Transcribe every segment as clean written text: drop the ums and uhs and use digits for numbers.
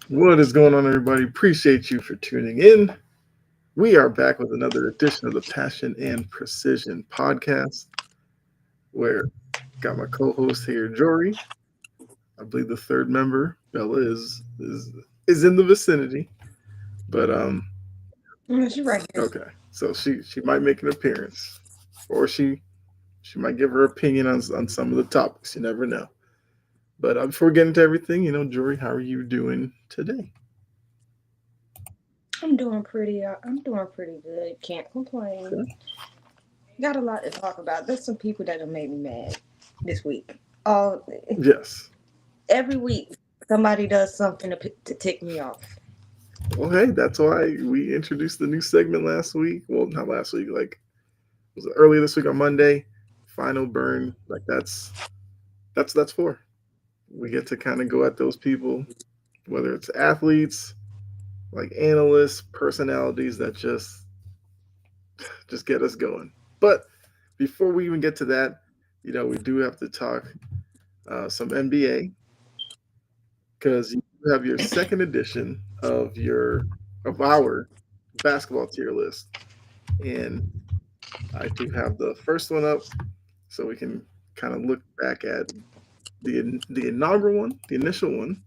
What is going on, everybody? Appreciate you for tuning in. We are back with another edition of the Passion and Precision podcast, where got my co-host here, Jory. I believe the third member, Bella, is in the vicinity, but She's right here. okay. So she might make an appearance, or she might give her opinion on some of the topics. You never know. But before getting into everything, Jory, how are you doing today? I'm doing pretty good. Can't complain. Okay. Got a lot to talk about. There's some people that have made me mad this week. All Yes. every week, somebody does something to tick me off. Well, hey, that's why we introduced the new segment last week. Well, not last week, like was it earlier this week on Monday. Final burn, like that's for. We get to kind of go at those people, whether it's athletes, like analysts, personalities that just get us going. But before we even get to that, we do have to talk some NBA because you have your second edition of our basketball tier list, and I do have the first one up, so we can kind of look back at the inaugural one, the initial one.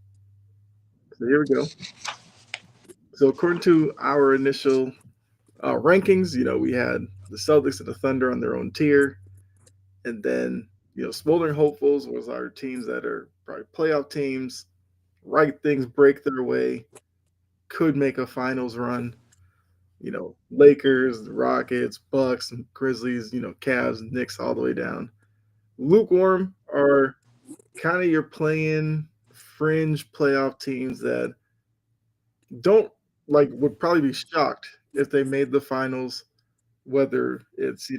So here we go. So according to our initial rankings, we had the Celtics and the Thunder on their own tier, and then Smoldering Hopefuls was our teams that are probably playoff teams, right things break their way, could make a finals run. Lakers, Rockets, Bucks, Grizzlies, Cavs, Knicks, all the way down. Lukewarm are kind of your playing fringe playoff teams that don't would probably be shocked if they made the finals, whether it's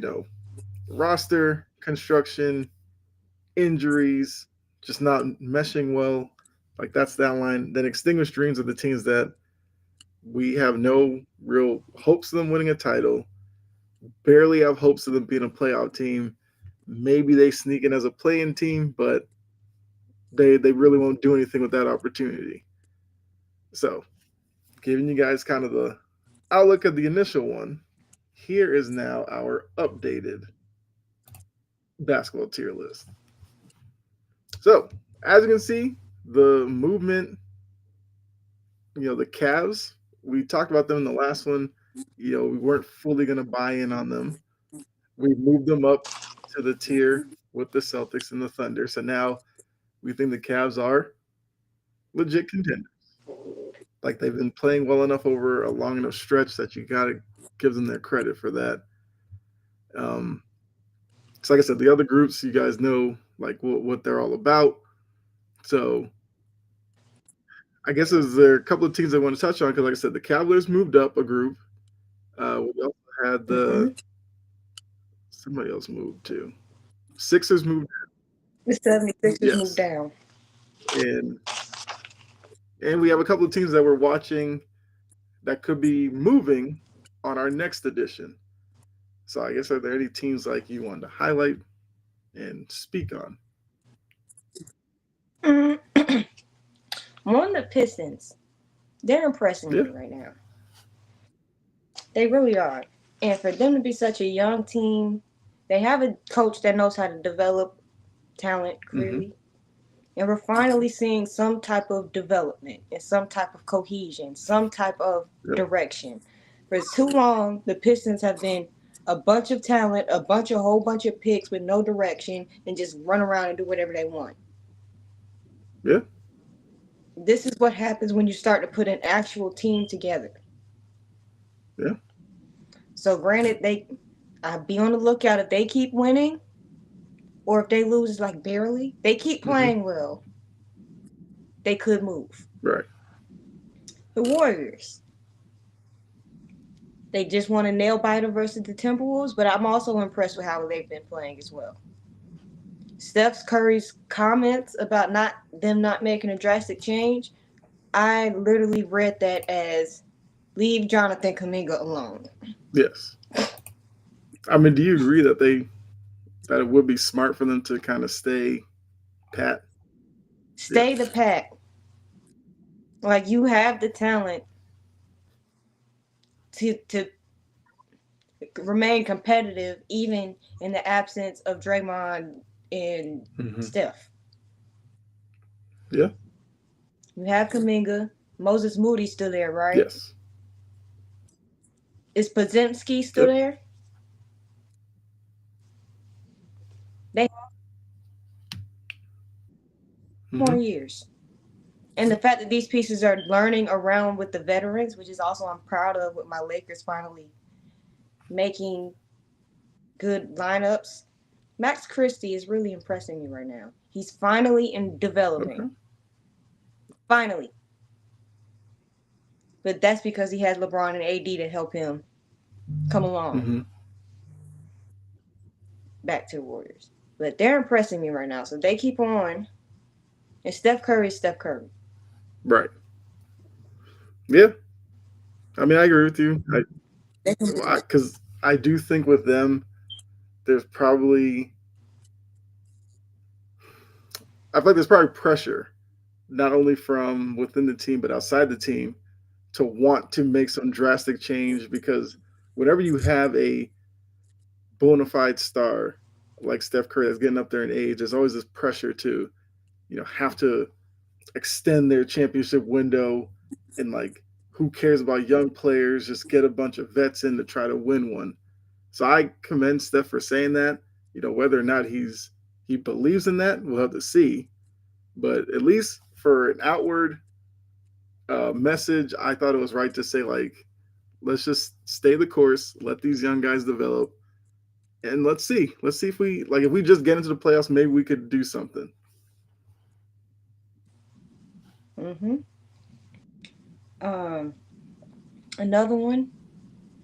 roster construction, injuries, just not meshing well. Like that's that line. Then extinguished dreams are the teams that we have no real hopes of them winning a title, barely have hopes of them being a playoff team. Maybe they sneak in as a playing team, but they really won't do anything with that opportunity. So, giving you guys kind of the outlook of the initial one, here is now our updated basketball tier list. So, as you can see, the movement, the Cavs, we talked about them in the last one. We weren't fully going to buy in on them. We moved them up to the tier with the Celtics and the Thunder. So now we think the Cavs are legit contenders. Like they've been playing well enough over a long enough stretch that you got to give them their credit for that. Um, so like I said, the other groups, you guys know like what they're all about. So I guess is there a couple of teams I want to touch on because, like I said, the Cavaliers moved up a group. We also had Mm-hmm. somebody else moved too. Sixers moved. The 76ers moved Yes, down. and we have a couple of teams that we're watching that could be moving on our next edition. So I guess are there any teams like you want to highlight and speak on? Mm. One of the Pistons, they're impressing Yeah. me right now. They really are. And for them to be such a young team, they have a coach that knows how to develop talent Mm-hmm. clearly. And we're finally seeing some type of development and some type of cohesion, some type of Yep. direction. For too long, the Pistons have been a bunch of talent, a whole bunch of picks with no direction, and just run around and do whatever they want. Yeah. This is what happens when you start to put an actual team together. Yeah. So, granted, I'd be on the lookout if they keep winning, or if they lose like barely. They keep Mm-hmm. playing well. They could move. Right. The Warriors. They just won a nail biter versus the Timberwolves, but I'm also impressed with how they've been playing as well. Steph Curry's comments about not making a drastic change, I literally read that as leave Jonathan Kaminga alone. Yes. I mean, do you agree that it would be smart for them to kind of stay pat? Stay Yes. the pack. Like you have the talent to remain competitive even in the absence of Draymond and Hmm. Steph. Yeah. You have Kaminga. Moses Moody still there, right? Yes. Is Podzemski still Yep. there? They have more Hmm. years. And the fact that these pieces are learning around with the veterans, which is also I'm proud of with my Lakers finally making good lineups. Max Christie is really impressing me right now. He's finally in developing. Okay. Finally. But that's because he has LeBron and AD to help him come along Hmm. back to the Warriors. But they're impressing me right now. So they keep on. And Steph Curry is Steph Curry. Right. Yeah. I mean, I agree with you. They can do it. Because I do think with them, there's probably I feel like there's probably pressure not only from within the team but outside the team to want to make some drastic change because whenever you have a bona fide star like Steph Curry that's getting up there in age, there's always this pressure to have to extend their championship window and like who cares about young players? Just get a bunch of vets in to try to win one. So I commend Steph for saying that. Whether or not he believes in that, we'll have to see. But at least for an outward message, I thought it was right to say like, let's just stay the course, let these young guys develop, and let's see if we just get into the playoffs, maybe we could do something. Mm-hmm. Um, Another one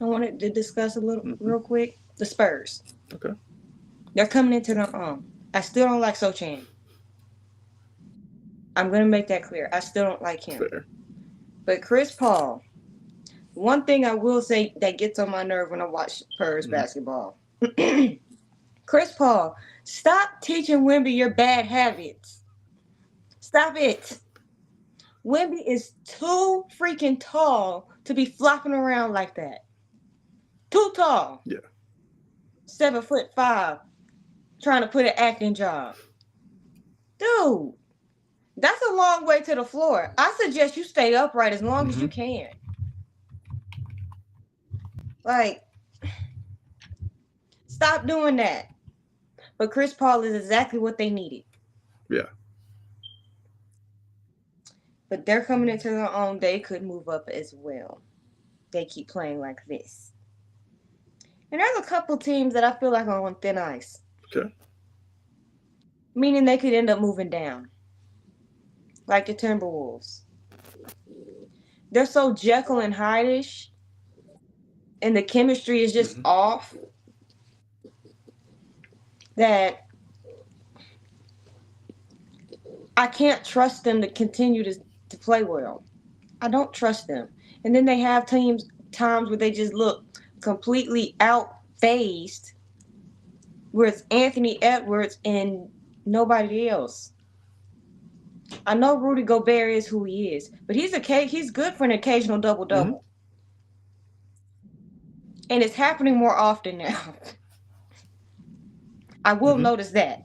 I wanted to discuss a little Hmm. real quick. The Spurs. Okay, They're coming into their own. I still don't like Sochan. I'm gonna make that clear. I still don't like him. fair. But Chris Paul, one thing I will say that gets on my nerve when I watch Spurs Hmm. basketball. Chris Paul, stop teaching Wimby your bad habits. Stop it. Wimby is too freaking tall to be flopping around like that. Too tall. Yeah. 7'5", trying to put an acting job. Dude, that's a long way to the floor. I suggest you stay upright as long as Hmm. you can. Like, stop doing that. But Chris Paul is exactly what they needed. Yeah. But they're coming into their own. They could move up as well. They keep playing like this. And there's a couple teams that I feel like are on thin ice, Okay. meaning they could end up moving down, like the Timberwolves. They're so Jekyll and Hyde-ish, and the chemistry is just Hmm. off that I can't trust them to continue to play well. I don't trust them. And then they have times where they just look completely out phased, where it's Anthony Edwards and nobody else. I know Rudy Gobert is who he is, but he's good for an occasional double Hmm. double, and it's happening more often now. I will Hmm. notice that.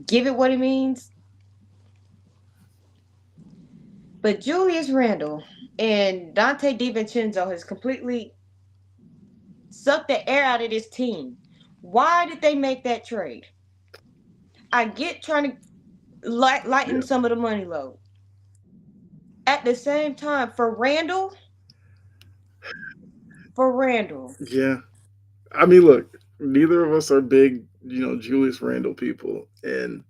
Give it what it means. But Julius Randle and Dante DiVincenzo has completely sucked the air out of this team. Why did they make that trade? I get trying to lighten Yeah. some of the money load. At the same time, for Randall, Yeah. I mean, look, neither of us are big, Julius Randle people, and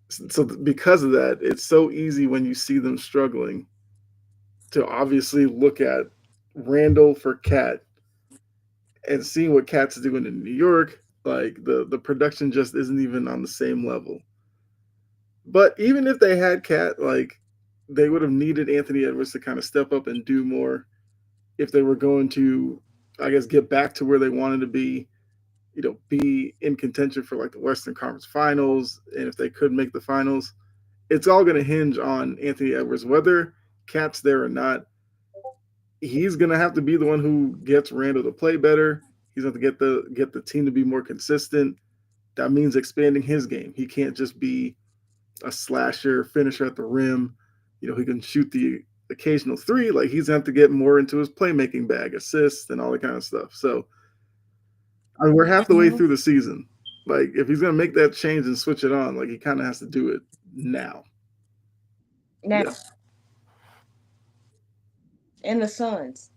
so because of that, it's so easy when you see them struggling to obviously look at Randall for Cat and seeing what Cat's doing in New York. Like the production just isn't even on the same level. But even if they had Cat, like they would have needed Anthony Edwards to kind of step up and do more if they were going to, I guess, get back to where they wanted to be. Be in contention for like the Western Conference Finals, and if they could make the finals. it's all going to hinge on Anthony Edwards, whether Cat's there or not. He's going to have to be the one who gets Randall to play better. He's going to get the team to be more consistent. That means expanding his game. He can't just be a slasher finisher at the rim. He can shoot the occasional three. Like he's going to have to get more into his playmaking bag, assists, and all that kind of stuff. So I mean, we're half the way Mm-hmm. through the season. Like if he's going to make that change and switch it on, like he kind of has to do it now. Now, Yeah. and the Suns.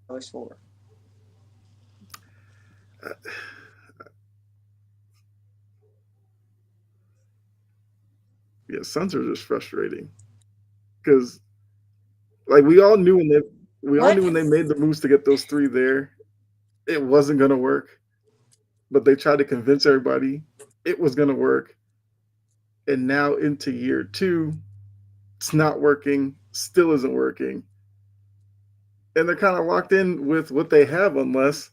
First four. Yeah, Suns are just frustrating because like we all knew when they What? made the moves to get those three there, it wasn't gonna work. But they tried to convince everybody it was gonna work, and now into year two, it's not working. Still isn't working, and they're kind of locked in with what they have unless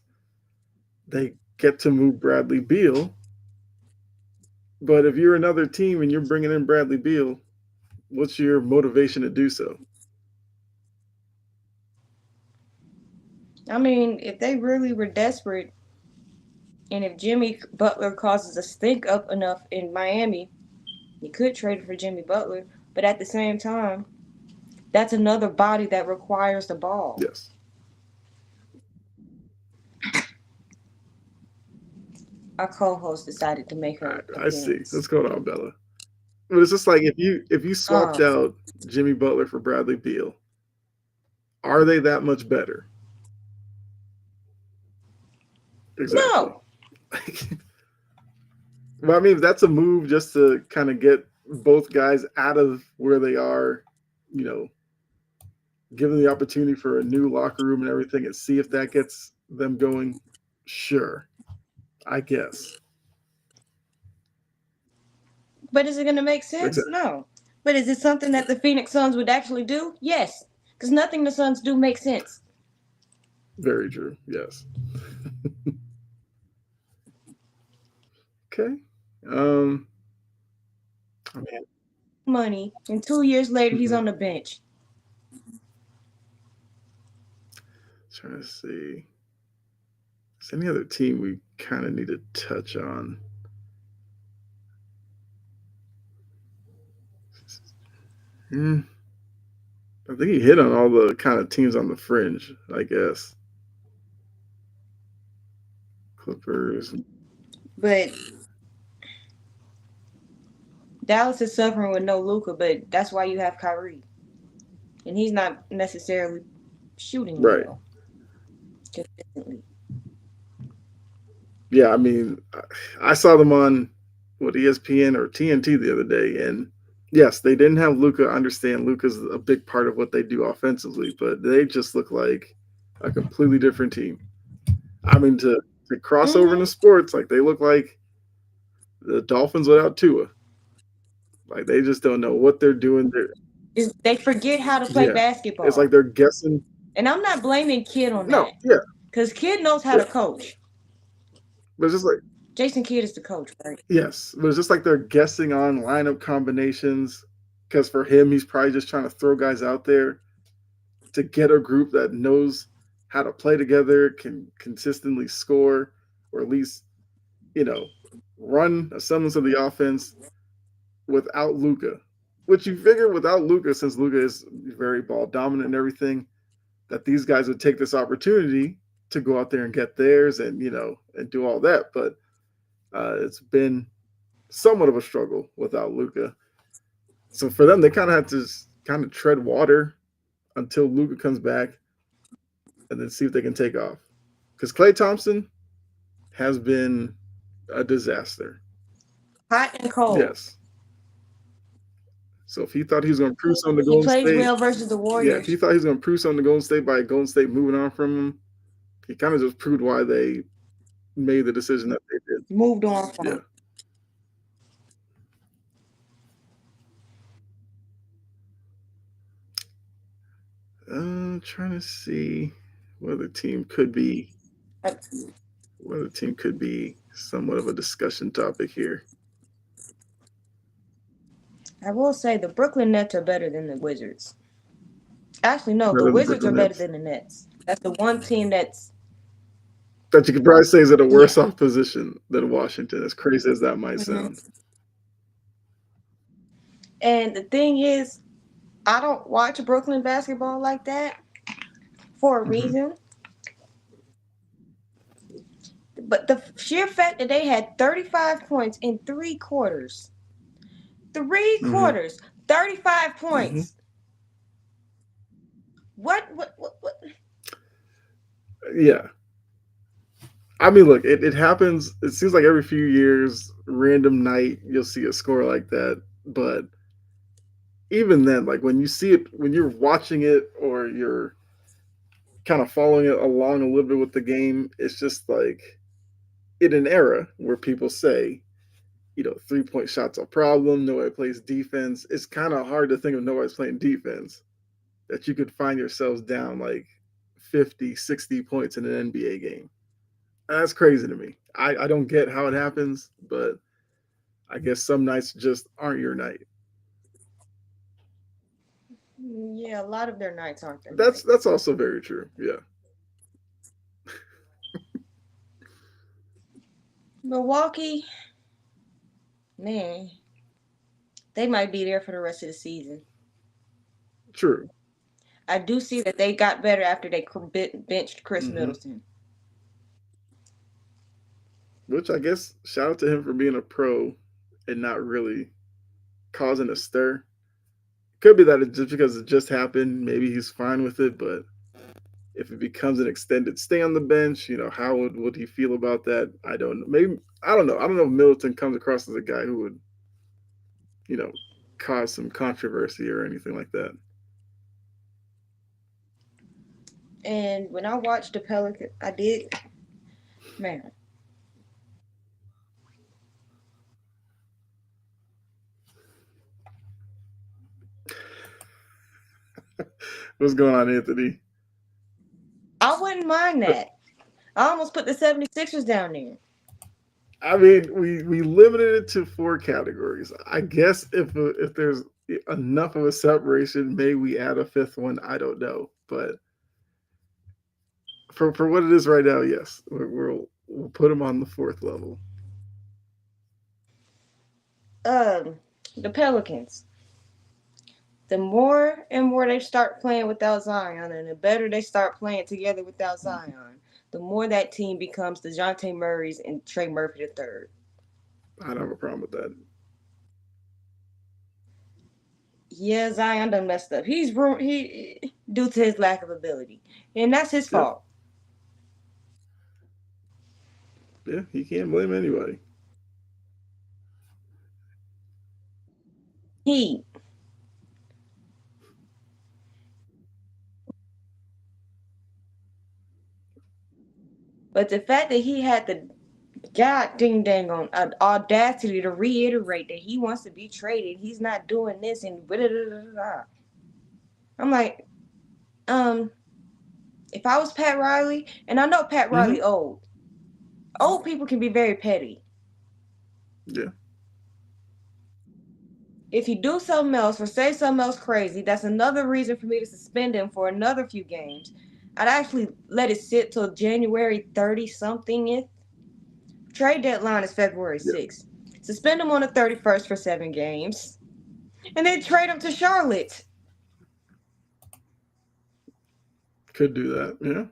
they get to move Bradley Beal. But if you're another team and you're bringing in Bradley Beal, what's your motivation to do so? I mean, if they really were desperate, and if Jimmy Butler causes a stink up enough in Miami, you could trade for Jimmy Butler. But at the same time, that's another body that requires the ball. Yes, Our co-host decided to make her I see. appearance. What's going on, Bella? But it's just like if you swapped Um, out Jimmy Butler for Bradley Beal, are they that much better? Exactly. no, Well, I mean, if that's a move just to kind of get both guys out of where they are, you know, give them the opportunity for a new locker room and everything, and see if that gets them going. Sure, I guess. but is it going to make sense? Exactly. No. But is it something that the Phoenix Suns would actually do? Yes, because nothing the Suns do makes sense. Very true. Yes. Okay. Um. I mean, Money, and 2 years later he's mhm. on the bench. Trying to see. Is any other team we kind of need to touch on? Hmm. I think he hit on all the kind of teams on the fringe, I guess. Clippers. But Dallas is suffering with no Luca, but that's why you have Kyrie, and he's not necessarily shooting Right. well consistently. Yeah, I mean, I saw them on what ESPN or TNT the other day, and yes, they didn't have Luca. Understand Luca's a big part of what they do offensively, but they just look like a completely different team. I mean, to cross over into Mm-hmm. sports, like they look like the Dolphins without Tua. Like they just don't know what they're doing. They forget how to play Yeah, it's like basketball, they're guessing. and I'm not blaming Kid on No, that, yeah, because Kid knows how yeah, to coach. but it's just like Jason Kidd is the coach, right? yes, but it's just like they're guessing on lineup combinations. Because for him, he's probably just trying to throw guys out there to get a group that knows how to play together, can consistently score, or at least you know run a semblance of the offense without Luca. Which you figure without Luca, since Luca is very ball dominant and everything, that these guys would take this opportunity to go out there and get theirs and and do all that. But it's been somewhat of a struggle without Luca. So for them, they kind of had to kind of tread water until Luca comes back and then see if they can take off. Because Klay Thompson has been a disaster. Hot and cold. Yes. So if he thought he was going to prove something to He Golden plays State, well versus the yeah, if he Warriors. thought he was going to prove something to Golden State by Golden State moving on from him, he kind of just proved why they made the decision that they did. Moved on Yeah. from. Trying to see whether team could be I, whether team could be somewhat of a discussion topic here. I will say the Brooklyn Nets are better than the Wizards. Actually, no, the Better than Wizards are Brooklyn better Nets. than the Nets. That's the one team that's That you could probably say is at a yeah. worse off position than Washington, as crazy as that might Hmm. sound. And the thing is, I don't watch Brooklyn basketball like that for a Hmm. reason. But the sheer fact that they had 35 points in 3 quarters, three Hmm. quarters, 35 Hmm. points. What? Yeah. I mean, look, it happens. It seems like every few years, random night, you'll see a score like that. But even then, like when you see it, when you're watching it or you're kind of following it along a little bit with the game, it's just like in an era where people say, 3-point shots a problem, nobody plays defense. It's kind of hard to think of nobody's playing defense that you could find yourselves down like 50, 60 points in an NBA game. That's crazy to me. I don't get how it happens, but I guess some nights just aren't your night. Yeah, a lot of their nights aren't their That's nights. also very true. Yeah. Milwaukee, man, they might be there for the rest of the season. True. I do see that they got better after they benched Chris Hmm. Middleton. Which I guess shout out to him for being a pro and not really causing a stir. Could be that it's just because it just happened. Maybe he's fine with it, but if it becomes an extended stay on the bench, how would he feel about that? I don't know. Maybe I don't know. I don't know if Middleton comes across as a guy who would, you know, cause some controversy or anything like that. And when I watched the Pelicans, I did, man, What's going on, Anthony? I wouldn't mind that. I almost put the 76ers down there. I mean, we limited it to four categories. I guess if there's enough of a separation, maybe we add a fifth one. I don't know, but for what it is right now, yes, we'll put them on the fourth level. Um, the Pelicans. The more and more they start playing without Zion, and the better they start playing together without Zion, the more that team becomes the Dejounte Murrays and Trey Murphy the third. I don't have a problem with that. Yeah, Zion done messed up. He due to his lack of ability, and that's his Yeah, fault. yeah, you can't blame anybody. He, but the fact that he had the god dang on audacity to reiterate that he wants to be traded, he's not doing this and blah, blah, blah, blah. I'm like, um, if I was Pat Riley, and I know Pat Hmm. Riley old people can be very petty. Yeah, If you do something else or say something else crazy, that's another reason for me to suspend him for another few games. I'd actually let it sit till January 30 something. Trade deadline is February yeah, 6th. Suspend him on the 31st for 7 games. And then trade him to Charlotte. could do that. Yeah,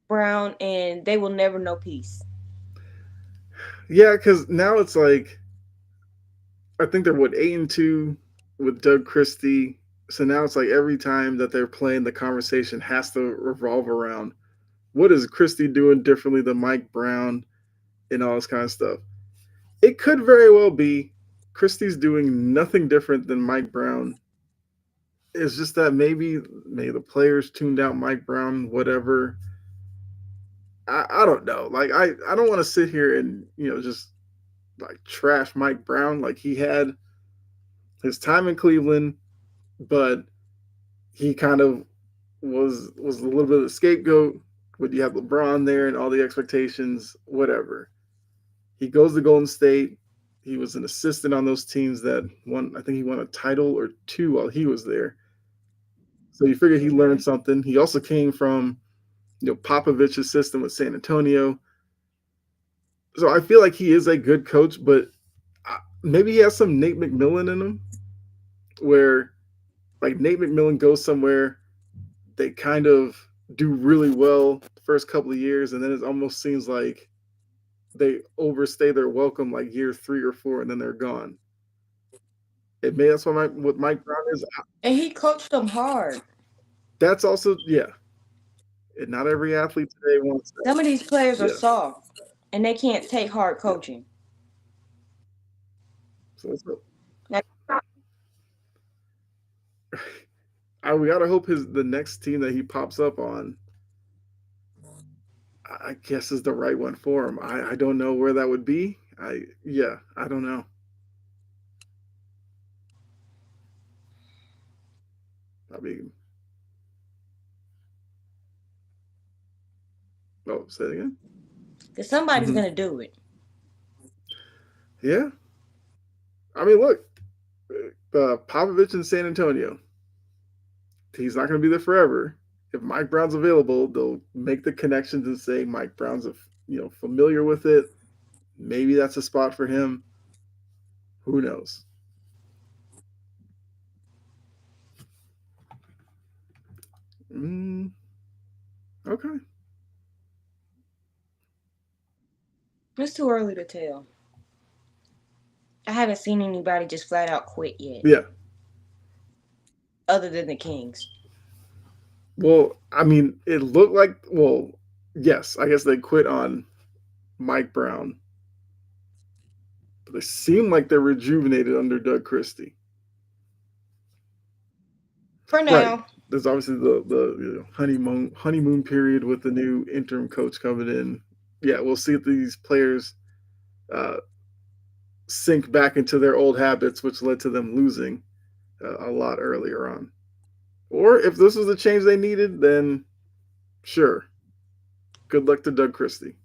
Brown, and they will never know peace. yeah, because now it's like I think they're what 8-2 with Doug Christie. So now it's like every time that they're playing, the conversation has to revolve around what is Christie doing differently than Mike Brown and all this kind of stuff. It could very well be Christie's doing nothing different than Mike Brown. It's just that maybe the players tuned out Mike Brown, whatever. I don't know. Like I don't want to sit here and just like trash Mike Brown. Like he had his time in Cleveland, but he kind of was a little bit of a scapegoat. But you have LeBron there and all the expectations, whatever. He goes to Golden State. He was an assistant on those teams that won. I think he won a title or two while he was there. So you figure he Mm-hmm. learned something. He also came from Popovich's system with San Antonio. So I feel like he is a good coach, but maybe he has some Nate McMillan in him, where like Nate McMillan goes somewhere, they kind of do really well the first couple of years, and then it almost seems like they overstay their welcome like year 3 or 4, and then they're gone. It may that's what Mike Brown is. And he coached them hard. That's also yeah. And not every athlete today wants that. Some of these players are Yeah. soft and they can't take hard Yeah. coaching. So Now, we gotta hope the next team that he pops up on, I guess, is the right one for him. I don't know where that would be. I don't know. I mean, oh, say it again. because somebody's Mm-hmm. going to do it. Yeah, I mean, look, Popovich in San Antonio. He's not going to be there forever. If Mike Brown's available, they'll make the connections and say Mike Brown's familiar with it. Maybe that's a spot for him. Who knows? Mm, okay. It's too early to tell. I haven't seen anybody just flat out quit yet, Yeah. other than the Kings. Well, I mean, it looked like, yes, I guess they quit on Mike Brown, but they seem like they're rejuvenated under Doug Christie. For Right. now, There's obviously the honeymoon period with the new interim coach coming in. Yeah, we'll see if these players uh, sink back into their old habits, which led to them losing a lot earlier on. Or if this was the change they needed, then sure. Good luck to Doug Christie.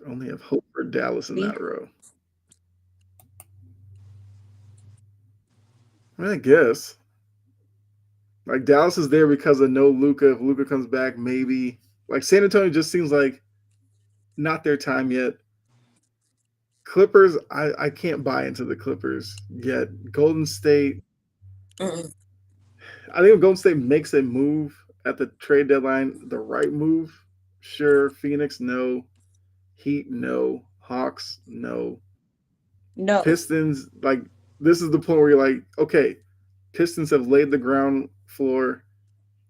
Only have hope for Dallas in be that row. I guess. Like Dallas is there because of no Luca. If Luca comes back, maybe. Like San Antonio just seems like not their time yet. Clippers, I can't buy into the Clippers yet. Golden State, mm-mm. I think if Golden State makes a move at the trade deadline, the right move, sure. Phoenix, no. Heat, no. Hawks, no. No, Pistons, like this is the point where you're like, okay, Pistons have laid the ground floor.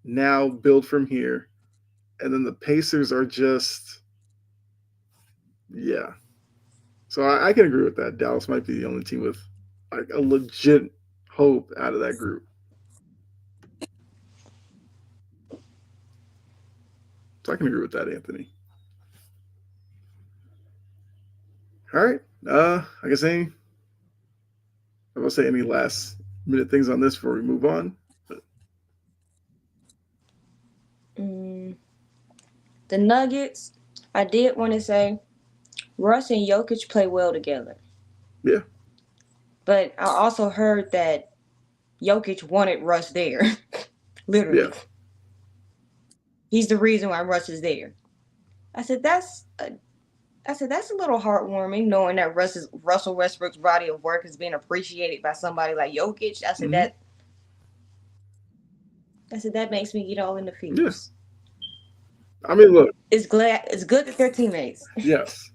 Now build from here. And then the Pacers are just, yeah. So I can agree with that. Dallas might be the only team with like a legit hope out of that group. So I can agree with that, Anthony. All right. I guess I will say any last minute things on this before we move on. mm, the Nuggets. I did want to say Russ and Jokic play well together, Yeah. but I also heard that Jokic wanted Russ there. Yeah. Literally, he's the reason why Russ is there. I said that's a little heartwarming knowing that Russell Westbrook's body of work is being appreciated by somebody like Jokic. Mm-hmm. I said that makes me get all in the Yeah. feels. I mean, look, It's good that they're teammates. yes.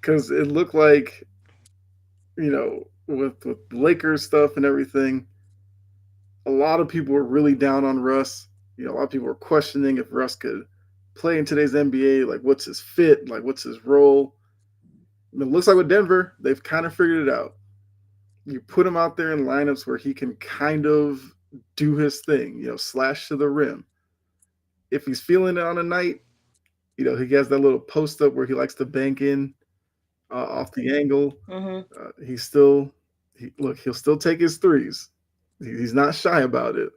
Because it looked like, with Lakers stuff and everything, a lot of people were really down on Russ. A lot of people were questioning if Russ could play in today's NBA. Like, what's his fit? Like, what's his role? And it looks like with Denver, they've kind of figured it out. You put him out there in lineups where he can kind of do his thing, slash to the rim. If he's feeling it on a night, he has that little post up where he likes to bank in off the angle. Mm-hmm. He's still, he'll still take his threes. He's not shy about it.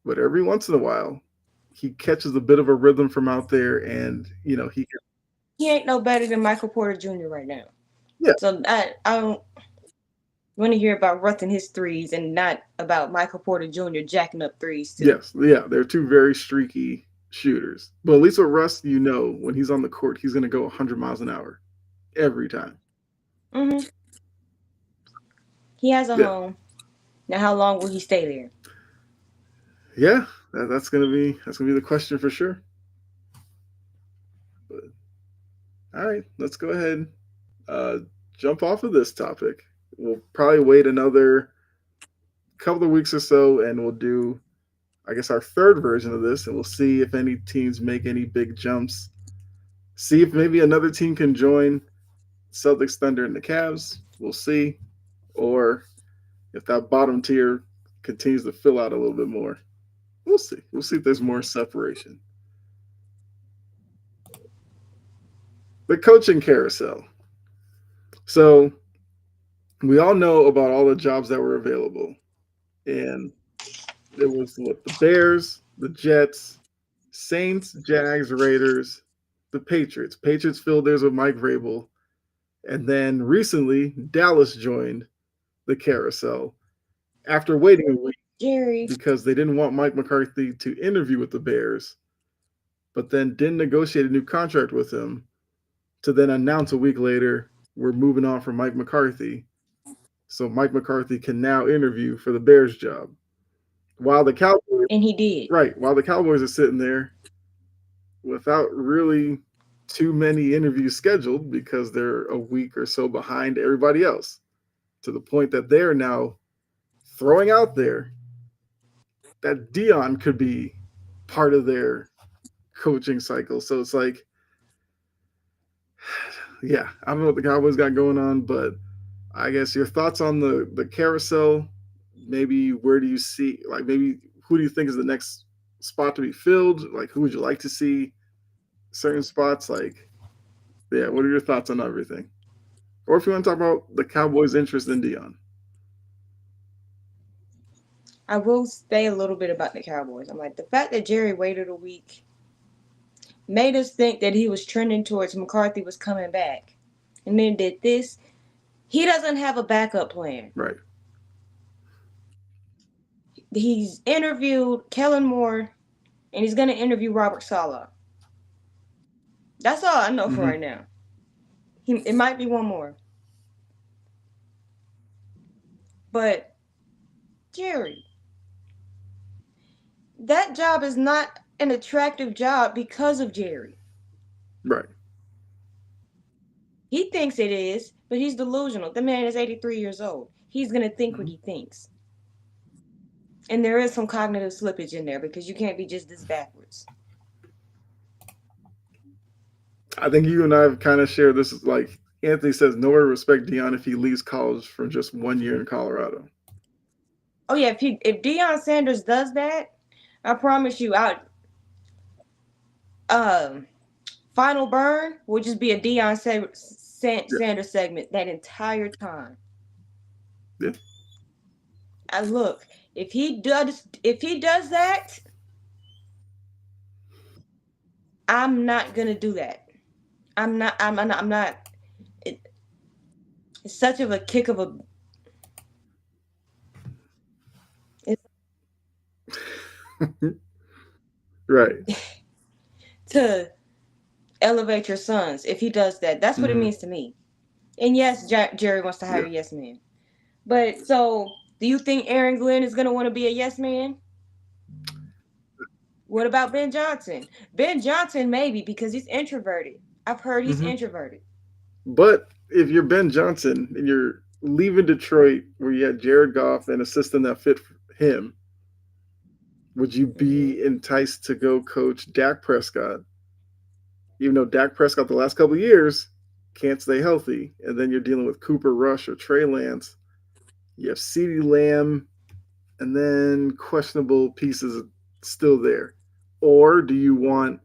But every once in a while, he catches a bit of a rhythm from out there, and he can. He ain't no better than Michael Porter Jr. right now. Yeah, So I don't want to hear about Russ and his threes and not about Michael Porter Jr. jacking up threes too. yes, yeah, they're two very streaky shooters. But at least with Russ, when he's on the court, he's going to go 100 miles an hour every time. Mm-hmm. He has a Yeah, home. Now, how long will he stay there? yeah, that's gonna be the question for sure. But all right, let's go ahead, uh, jump off of this topic. We'll probably wait another couple of weeks or so, and we'll do, I guess, our third version of this, and we'll see if any teams make any big jumps. See if maybe another team can join Celtics, Thunder, and the Cavs. We'll see, or if that bottom tier continues to fill out a little bit more. We'll see. We'll see if there's more separation. The coaching carousel. So we all know about all the jobs that were available, and there was what, the Bears, the Jets, Saints, Jags, Raiders, the Patriots. Patriots filled theirs with Mike Vrabel, and then recently Dallas joined the carousel after waiting a week Jerry. because they didn't want Mike McCarthy to interview with the Bears, but then didn't negotiate a new contract with him to then announce a week later we're moving on from Mike McCarthy. So Mike McCarthy can now interview for the Bears job. While the Cowboys, And he did. right, while the Cowboys are sitting there without really too many interviews scheduled because they're a week or so behind everybody else, to the point that they're now throwing out there that Dion could be part of their coaching cycle. So it's like, yeah, I don't know what the Cowboys got going on, but I guess your thoughts on the carousel. Maybe where do you see, like, maybe who do you think is the next spot to be filled? Like, who would you like to see certain spots? Like, yeah, what are your thoughts on everything? Or if you want to talk about the Cowboys' interest in Dion. I will say a little bit about the Cowboys. I'm like, the fact that Jerry waited a week made us think that he was trending towards McCarthy was coming back. And then did this. He doesn't have a backup plan. Right. He's interviewed Kellen Moore and he's going to interview Robert Saleh. That's all I know for Mm-hmm. right now. It might be one more. But, Jerry, that job is not an attractive job because of Jerry. Right. He thinks it is, but he's delusional. The man is 83 years old. He's going to think what Mm-hmm. he thinks. And there is some cognitive slippage in there because you can't be just this backwards. I think you and I have kind of shared this. Like Anthony says, nobody respect Dion if he leaves college from just 1 year in Colorado. Oh yeah, if Deion Sanders does that, I promise you, um, Final Burn will just be a Deion Yeah. Sanders segment that entire time. Yeah. I look, if he does that, I'm not gonna do that. I'm not. It, it's such of a kick of a. It's Right. to elevate your sons. If he does that, that's what it Mm-hmm. means to me. And yes, Jerry wants to hire Yeah. a yes man. But so, do you think Aaron Glenn is gonna want to be a yes man? What about Ben Johnson? Ben Johnson maybe because he's introverted. I've heard he's Mm-hmm. introverted. But if you're Ben Johnson and you're leaving Detroit where you had Jared Goff and a system that fit him, would you Mm-hmm. be enticed to go coach Dak Prescott? Even though Dak Prescott the last couple of years can't stay healthy, and then you're dealing with Cooper Rush or Trey Lance. You have CeeDee Lamb. and then questionable pieces still there? Or do you want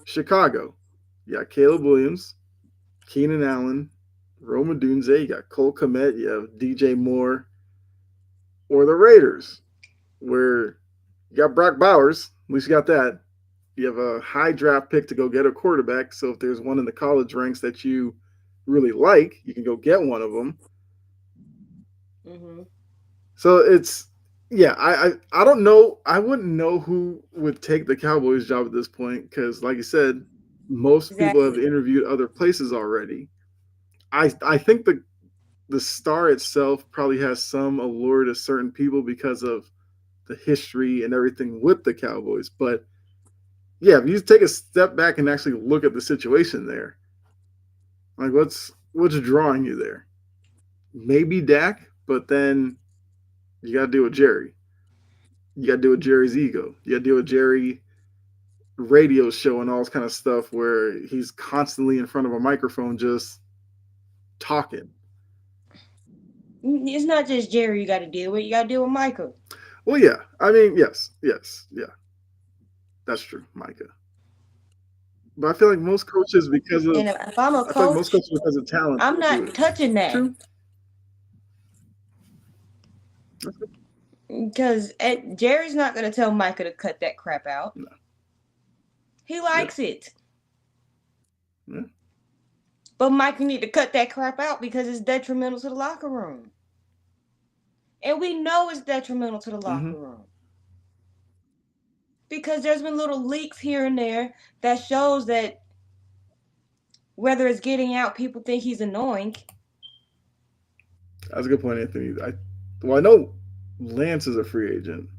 Chicago? You got Caleb Williams, Keenan Allen, Roma Dunze, you got Cole Kmet, you have DJ Moore, or the Raiders, where you got Brock Bowers, at least you got that. You have a high draft pick to go get a quarterback, so if there's one in the college ranks that you really like, you can go get one of them. Hmm. So it's yeah, I don't know. I wouldn't know who would take the Cowboys job at this point because, like you said, most people have Exactly. interviewed other places already. I think the star itself probably has some allure to certain people because of the history and everything with the Cowboys. But yeah, if you take a step back and actually look at the situation there, like what's drawing you there? Maybe Dak, but then you got to deal with Jerry. You got to deal with Jerry's ego. You got to deal with Jerry radio show and all this kind of stuff where he's constantly in front of a microphone just talking. It's not just Jerry you got to deal with. You got to deal with Michael. Well, yeah. I mean, yes, yeah, that's true, Micah. But I feel like most coaches, because of, And if I'm a I feel like most coach, coaches, because of talent, I'm will do not it. touching that True. because Jerry's not going to tell Micah to cut that crap out. No. He Yeah. likes it. Yeah. But Micah need to cut that crap out because it's detrimental to the locker room. And we know it's detrimental to the Mm-hmm. locker room. Because there's been little leaks here and there that shows that whether it's getting out, people think he's annoying. That's a good point, Anthony. I know Lance is a free agent.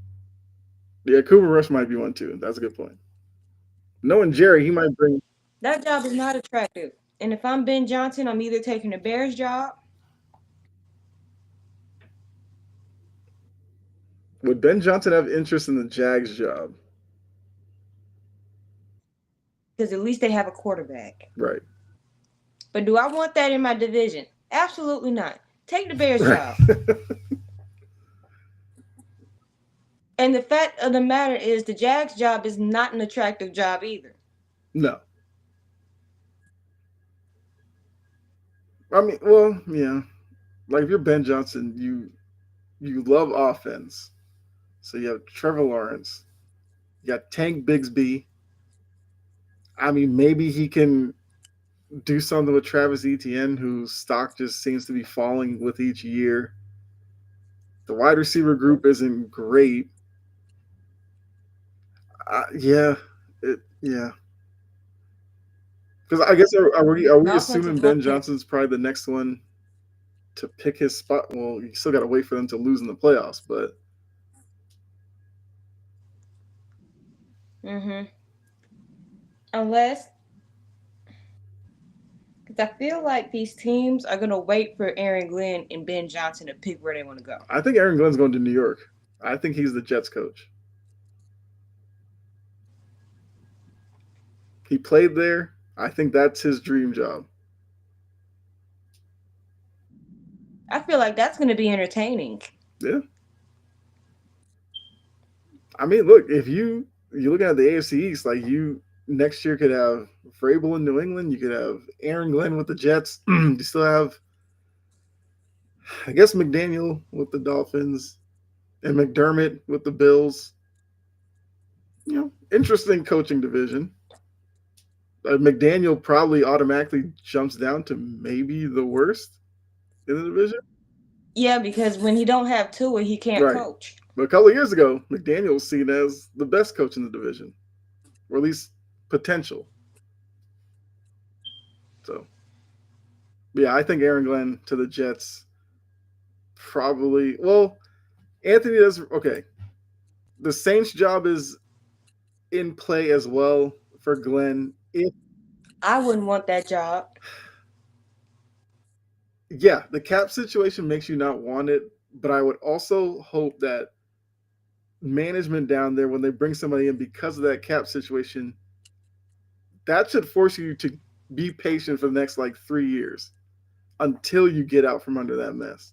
Yeah, Cooper Rush might be one too. That's a good point. Knowing Jerry, he might bring. That job is not attractive. And if I'm Ben Johnson, I'm either taking the Bears job Would Ben Johnson have interest in the Jags job? because at least they have a quarterback. Right. But do I want that in my division? Absolutely not. Take the Bears Right. job. And the fact of the matter is, the Jags job is not an attractive job either. No. I mean, well, yeah. Like if you're Ben Johnson, you love offense. So you have Trevor Lawrence. You got Tank Bigsby. I mean, maybe he can do something with Travis Etienne, whose stock just seems to be falling with each year. The wide receiver group isn't great. Yeah, yeah. Because I guess are we The offensive assuming Ben line. Johnson's probably the next one to pick his spot? Well, you still got to wait for them to lose in the playoffs, but Mm-hmm. Unless, because I feel like these teams are going to wait for Aaron Glenn and Ben Johnson to pick where they want to go. I think Aaron Glenn's going to New York. I think he's the Jets coach. He played there. I think that's his dream job. I feel like that's going to be entertaining. Yeah. I mean, look, if you look at the AFC East, like you next year could have Vrabel in New England, you could have Aaron Glenn with the Jets. You still have, I guess, McDaniel with the Dolphins and McDermott with the Bills. Interesting coaching division. McDaniel probably automatically jumps down to maybe the worst in the division. Yeah, because when he don't have Tua, he can't Right. coach. But a couple of years ago, McDaniel was seen as the best coach in the division, or at least potential. So, yeah, I think Aaron Glenn to the Jets probably. Well, Anthony does okay. The Saints' job is in play as well for Glenn. If I wouldn't want that job. yeah, the cap situation makes you not want it, but I would also hope that management down there, when they bring somebody in because of that cap situation, that should force you to be patient for the next like 3 years until you get out from under that mess.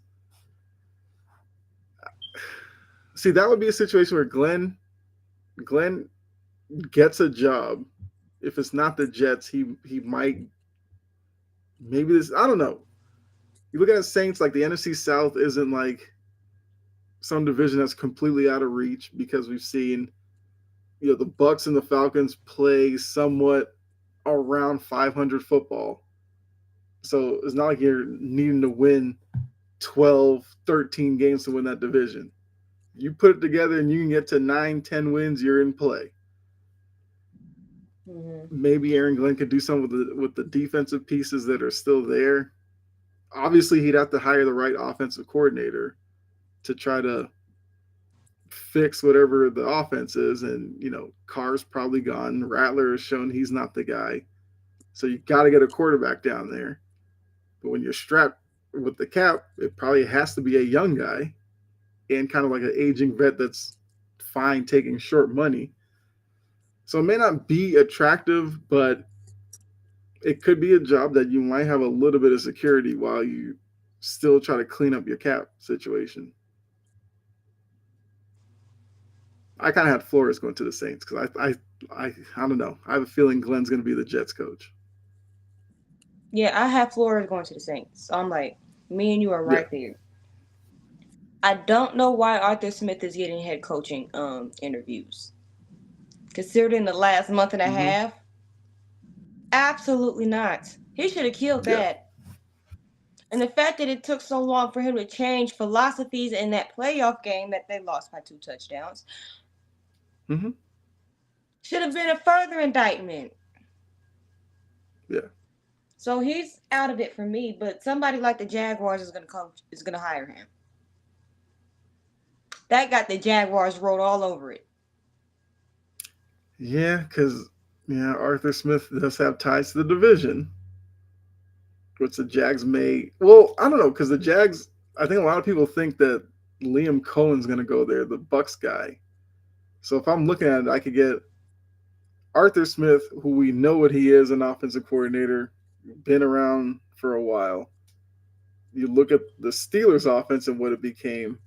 See, that would be a situation where Glenn gets a job. If it's not the Jets, he might maybe this. I don't know. You look at the Saints, like the NFC South isn't like some division that's completely out of reach because we've seen the Bucks and the Falcons play somewhat around 500 football. So it's not like you're needing to win 12, 13 games to win that division. You put it together and you can get to 9, 10 wins, you're in play. Hmm. Maybe Aaron Glenn could do some with the defensive pieces that are still there. Obviously, he'd have to hire the right offensive coordinator to try to fix whatever the offense is. And, Carr's probably gone. Rattler has shown he's not the guy. So you got to get a quarterback down there. But when you're strapped with the cap, it probably has to be a young guy and kind of like an aging vet that's fine taking short money. So it may not be attractive, but it could be a job that you might have a little bit of security while you still try to clean up your cap situation. I kind of had Flores going to the Saints because I don't know. I have a feeling Glenn's going to be the Jets coach. Yeah, I have Flores going to the Saints. So I'm like, me and you are Yeah. right there. I don't know why Arthur Smith is getting head coaching interviews. Considering the last month and a Mm-hmm. half, absolutely not. He should have killed Yeah. that. And the fact that it took so long for him to change philosophies in that playoff game that they lost by 2 touchdowns Mm-hmm. should have been a further indictment. Yeah. So he's out of it for me, but somebody like the Jaguars is gonna hire him. That got the Jaguars wrote all over it. Yeah, because Arthur Smith does have ties to the division, which the Jags may. Well, I don't know because the Jags. I think a lot of people think that Liam Cohen's going to go there, the Bucks guy. So if I'm looking at it, I could get Arthur Smith, who we know what he is, an offensive coordinator, been around for a while. You look at the Steelers' offense and what it became,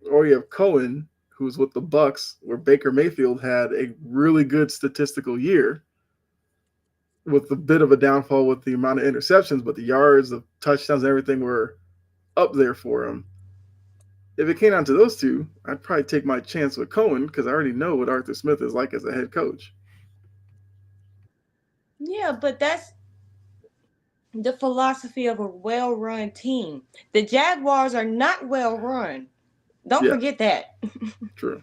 or you have Cohen, who's with the Bucks, where Baker Mayfield had a really good statistical year, with a bit of a downfall with the amount of interceptions, but the yards, the touchdowns, and everything were up there for him. If it came down to those two, I'd probably take my chance with Cohen because I already know what Arthur Smith is like as a head coach. Yeah, but that's the philosophy of a well run team. The Jaguars are not well run. Don't Yeah, forget that. true.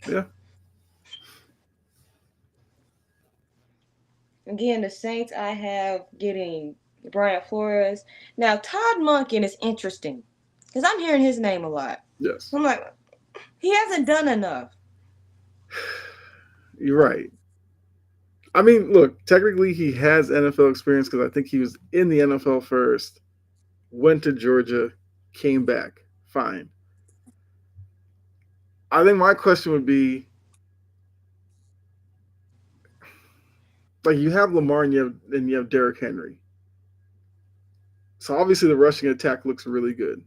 Yeah, Again, the Saints I have getting Brian Flores. Now, Todd Monken is interesting because I'm hearing his name a lot. yes. I'm like, he hasn't done enough. You're right. I mean, look, technically he has NFL experience because I think he was in the NFL first, went to Georgia, came back. Fine. I think my question would be like you have Lamar and you have Derrick Henry. So obviously the rushing attack looks really good.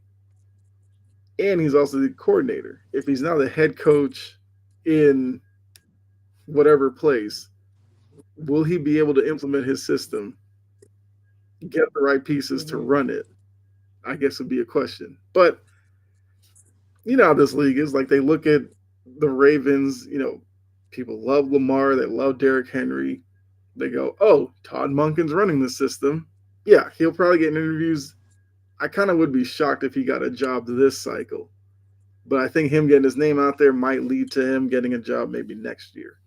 And he's also the coordinator. If he's now the head coach in whatever place, will he be able to implement his system, get the right pieces to Hmm. run it? I guess would be a question. But you know how this league is. Like they look at the Ravens, people love Lamar, they love Derrick Henry. They go, oh, Todd Monken's running the system. Yeah, he'll probably get interviews. I kind of would be shocked if he got a job this cycle. But I think him getting his name out there might lead to him getting a job maybe next year.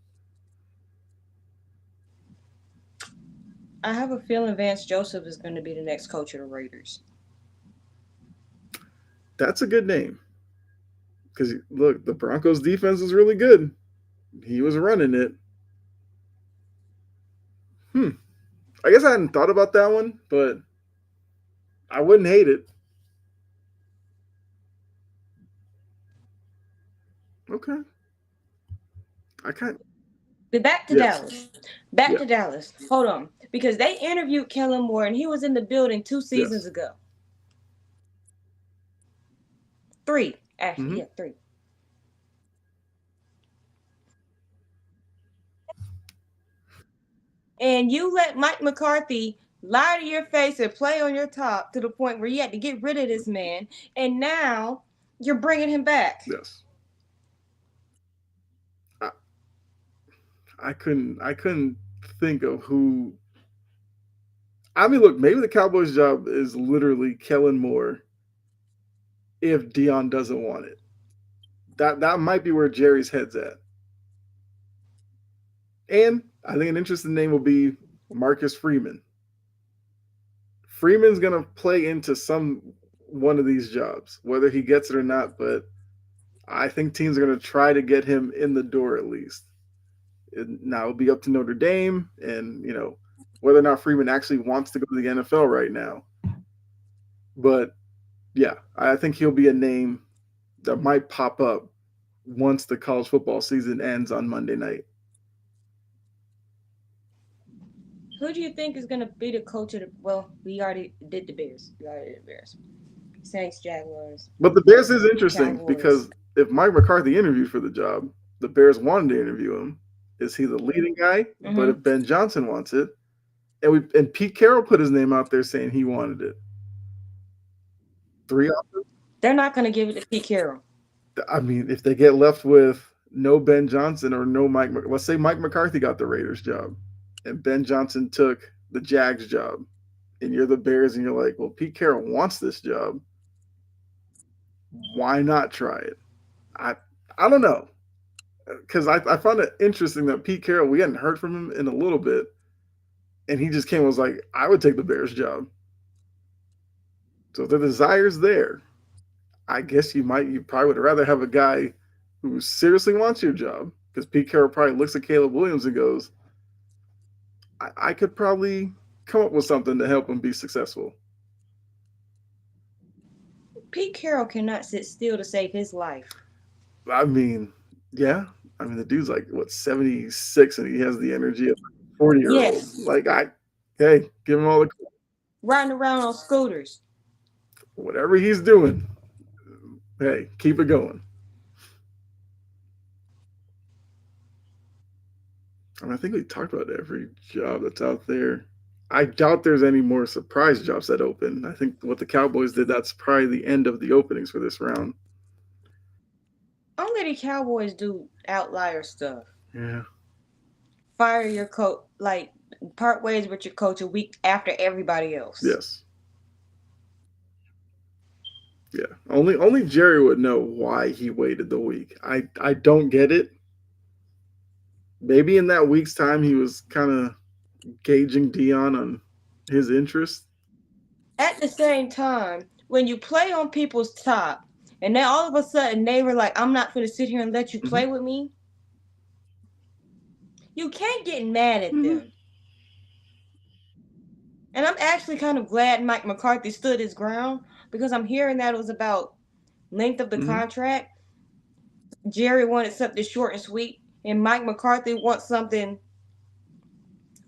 I have a feeling Vance Joseph is going to be the next coach of the Raiders. That's a good name. Because look, the Broncos defense is really good. He was running it. Hmm. I guess I hadn't thought about that one, but I wouldn't hate it. Okay. I can't. But back to Yes. Dallas. Back Yeah. to Dallas. Hold on. Because they interviewed Kellen Moore and he was in the building 2 seasons Yes. ago. Three, actually. Mm-hmm. Yeah, three. And you let Mike McCarthy lie to your face and play on your top to the point where you had to get rid of this man, and now you're bringing him back. Yes. I, I couldn't think of who. I mean, look, maybe the Cowboys' job is literally Kellen Moore if Dion doesn't want it. That might be where Jerry's head's at. And I think an interesting name will be Marcus Freeman. Freeman's gonna play into some one of these jobs, whether he gets it or not. But I think teams are gonna try to get him in the door at least. Now it'll be up to Notre Dame, and whether or not Freeman actually wants to go to the NFL right now. But yeah, I think he'll be a name that might pop up once the college football season ends on Monday night. Who do you think is going to be the coach of the? Well, we already did the Bears. We already did the Bears. Saints, Jaguars, But the Bears is interesting Cowboys. because if Mike McCarthy interviewed for the job, the Bears wanted to interview him. Is he the leading guy? But Mm-hmm. if Ben Johnson wants it, and Pete Carroll put his name out there saying he wanted it. Three offers. They're not going to give it to Pete Carroll. I mean, if they get left with no Ben Johnson or no Mike, let's say Mike McCarthy got the Raiders job, and Ben Johnson took the Jags job, and you're the Bears, and you're like, well, Pete Carroll wants this job. Why not try it? I I don't know, because I found it interesting that Pete Carroll, we hadn't heard from him in a little bit, and he just came and was like, I would take the Bears job. So if the desire's there, I guess you probably would rather have a guy who seriously wants your job, because Pete Carroll probably looks at Caleb Williams and goes, I could probably come up with something to help him be successful. Pete Carroll cannot sit still to save his life. I mean, yeah. I mean, the dude's like, what, 76, and he has the energy of a 40-year-old. Yes, Like, hey, give him all the, riding around on scooters. whatever he's doing, hey, keep it going. I mean, I think we talked about every job that's out there. I doubt there's any more surprise jobs that open. I think what the Cowboys did, that's probably the end of the openings for this round. Only the Cowboys do outlier stuff. Yeah. Fire your coach, like part ways with your coach a week after everybody else. Yes. Yeah. Only Jerry would know why he waited the week. I don't get it. Maybe in that week's time he was kind of gauging Dion on his interest. At the same time, when you play on people's top, and then all of a sudden they were like, "I'm not going to sit here and let you play with me," you can't get mad at them. And I'm actually kind of glad Mike McCarthy stood his ground, because I'm hearing that it was about length of the contract. Jerry wanted something short and sweet, and Mike McCarthy wants something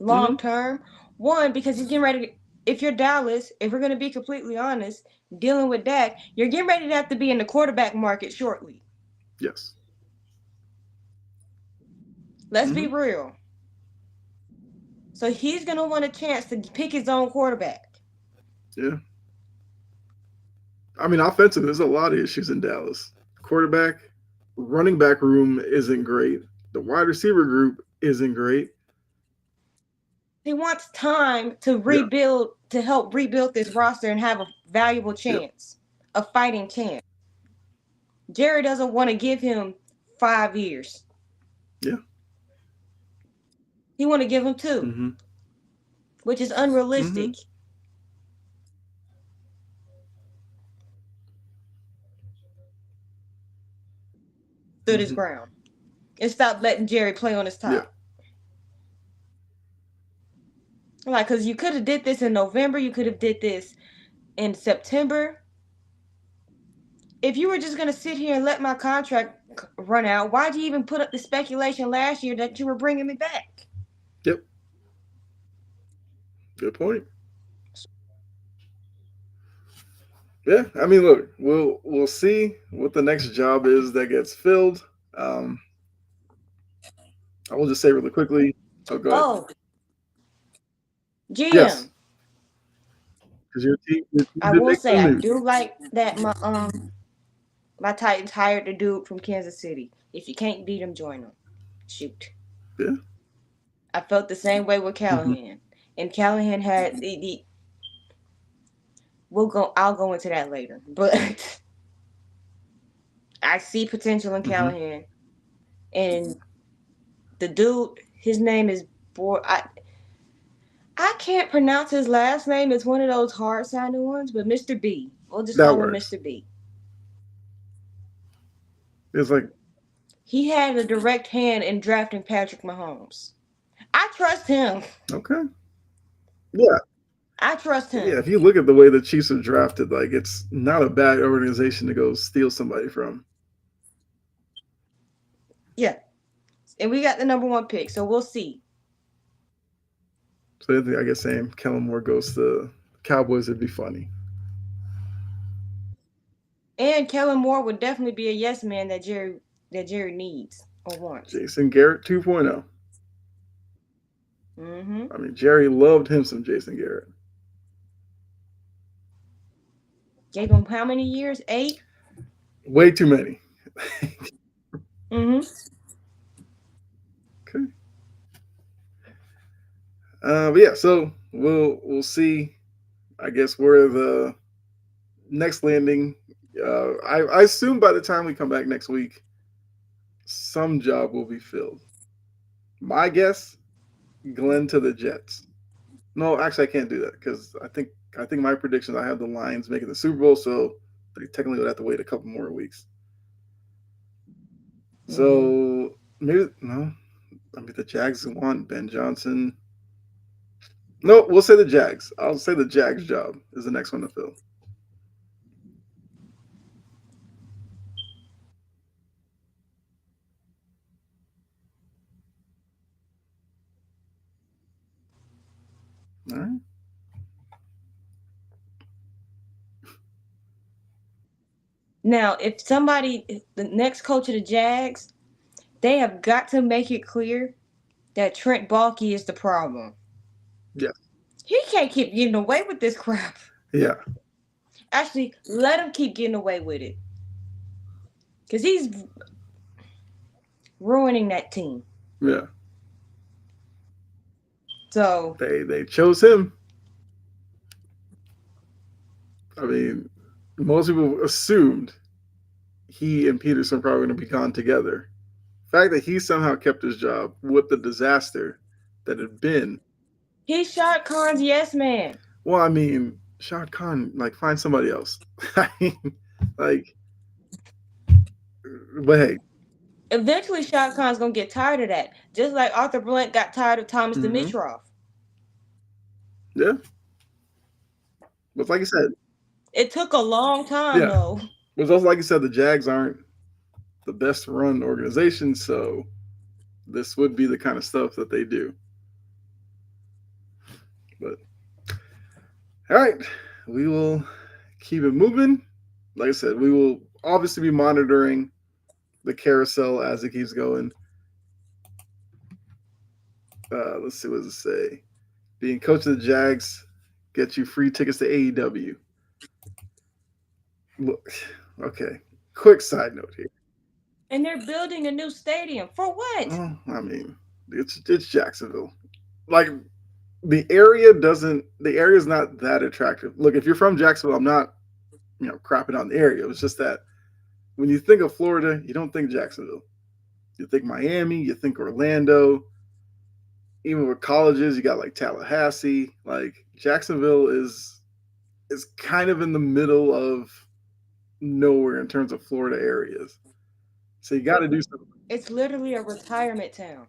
long term. One, because he's getting ready to, if you're Dallas, if we're going to be completely honest, dealing with Dak, you're getting ready to have to be in the quarterback market shortly. Yes. Let's be real. So he's going to want a chance to pick his own quarterback. Yeah. I mean, offensive, there's a lot of issues in Dallas. Quarterback, running back room isn't great. The wide receiver group isn't great. He wants time to rebuild, to help rebuild this roster and have a valuable chance, a fighting chance. Jerry doesn't want to give him 5 years. Yeah. He want to give him 2, which is unrealistic. Stood his ground and stopped letting Jerry play on his top. Yeah. Like, because you could have did this in November, you could have did this in September. If you were just going to sit here and let my contract run out, why'd you even put up the speculation last year that you were bringing me back? Yep. Good point. Yeah, I mean, look, we'll see what the next job is that gets filled. I will just say really quickly. Oh, go ahead. Yes, GM. because your team I did will make say some I news. do like that my Titans hired the dude from Kansas City. If you can't beat him, join him. Shoot. Yeah. I felt the same way with Hmm. Callahan. And Callahan had the I'll go into that later. But I see potential in Hmm. Callahan. And the dude, his name is I can't pronounce his last name. It's one of those hard sounding ones, but Mr. B. We'll just That call him works. Mr. B. It's like, He had a direct hand in drafting Patrick Mahomes. I trust him. okay. Yeah. I trust Yeah. him. If you look at the way the Chiefs are drafted, like it's not a bad organization to go steal somebody from. Yeah. And we got the number one pick, so we'll see. So I guess saying Kellen Moore goes to Cowboys would be funny. And Kellen Moore would definitely be a yes man that Jerry needs or wants. Jason Garrett 2.0. Mm-hmm. I mean, Jerry loved him some Jason Garrett. Gave him how many years? 8? Way too many. Mm-hmm. Okay. But yeah, so we'll see. I guess where the next landing. I assume by the time we come back next week, some job will be filled. My guess, Glenn to the Jets. No, actually, I can't do that because I think my predictions. I have the Lions making the Super Bowl, so they technically would have to wait a couple more weeks. Mm-hmm. So maybe no. I mean, the Jags want Ben Johnson. No, we'll say the Jags. I'll say the Jags job is the next one to fill. All right. Now, if the next coach of the Jags, they have got to make it clear that Trent Baalke is the problem. Yeah. He can't keep getting away with this crap. Yeah. Actually, let him keep getting away with it. Because he's ruining that team. Yeah. So, They chose him. I mean, most people assumed he and Peterson probably going to be gone together. The fact that he somehow kept his job with the disaster that had been. he's Shad Khan's yes man. Well, I mean, Shad Khan, like, find somebody else. I mean, like, but hey. Eventually, Shad Khan's going to get tired of that. Just like Arthur Blank got tired of Thomas Mm-hmm. Dimitrov. Yeah. But like I said, It took a long time, yeah. though. But also, like you said, the Jags aren't the best run organization, so this would be the kind of stuff that they do. But all right, we will keep it moving. Like I said, we will obviously be monitoring the carousel as it keeps going. Let's see what does it say. Being coach of the Jags gets you free tickets to AEW. Look, okay. Quick side note here. And they're building a new stadium. For what? Well, I mean, it's Jacksonville. Like the area's not that attractive. Look, if you're from Jacksonville, I'm not crapping on the area. It was just that when you think of Florida, you don't think Jacksonville. You think Miami, you think Orlando. Even with colleges, you got like Tallahassee. Like Jacksonville is kind of in the middle of nowhere in terms of Florida areas. So you got to do something. It's literally a retirement town.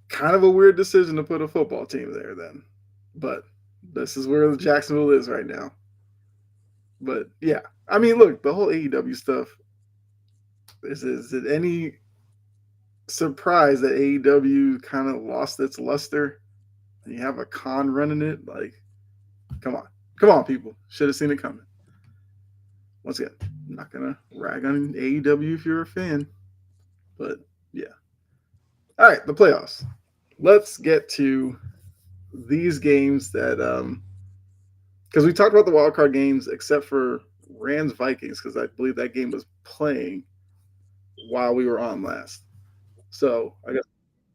Kind of a weird decision to put a football team there then. But this is where Jacksonville is right now. But yeah, I mean, look, the whole AEW stuff. Is it any surprise that AEW kind of lost its luster? And you have a con running it. Like, come on, people. Should have seen it coming. Once again, I'm not gonna rag on AEW if you're a fan, but yeah. All right, the playoffs. let's get to these games that because we talked about the wild card games except for Rams Vikings because I believe that game was playing while we were on last. So I guess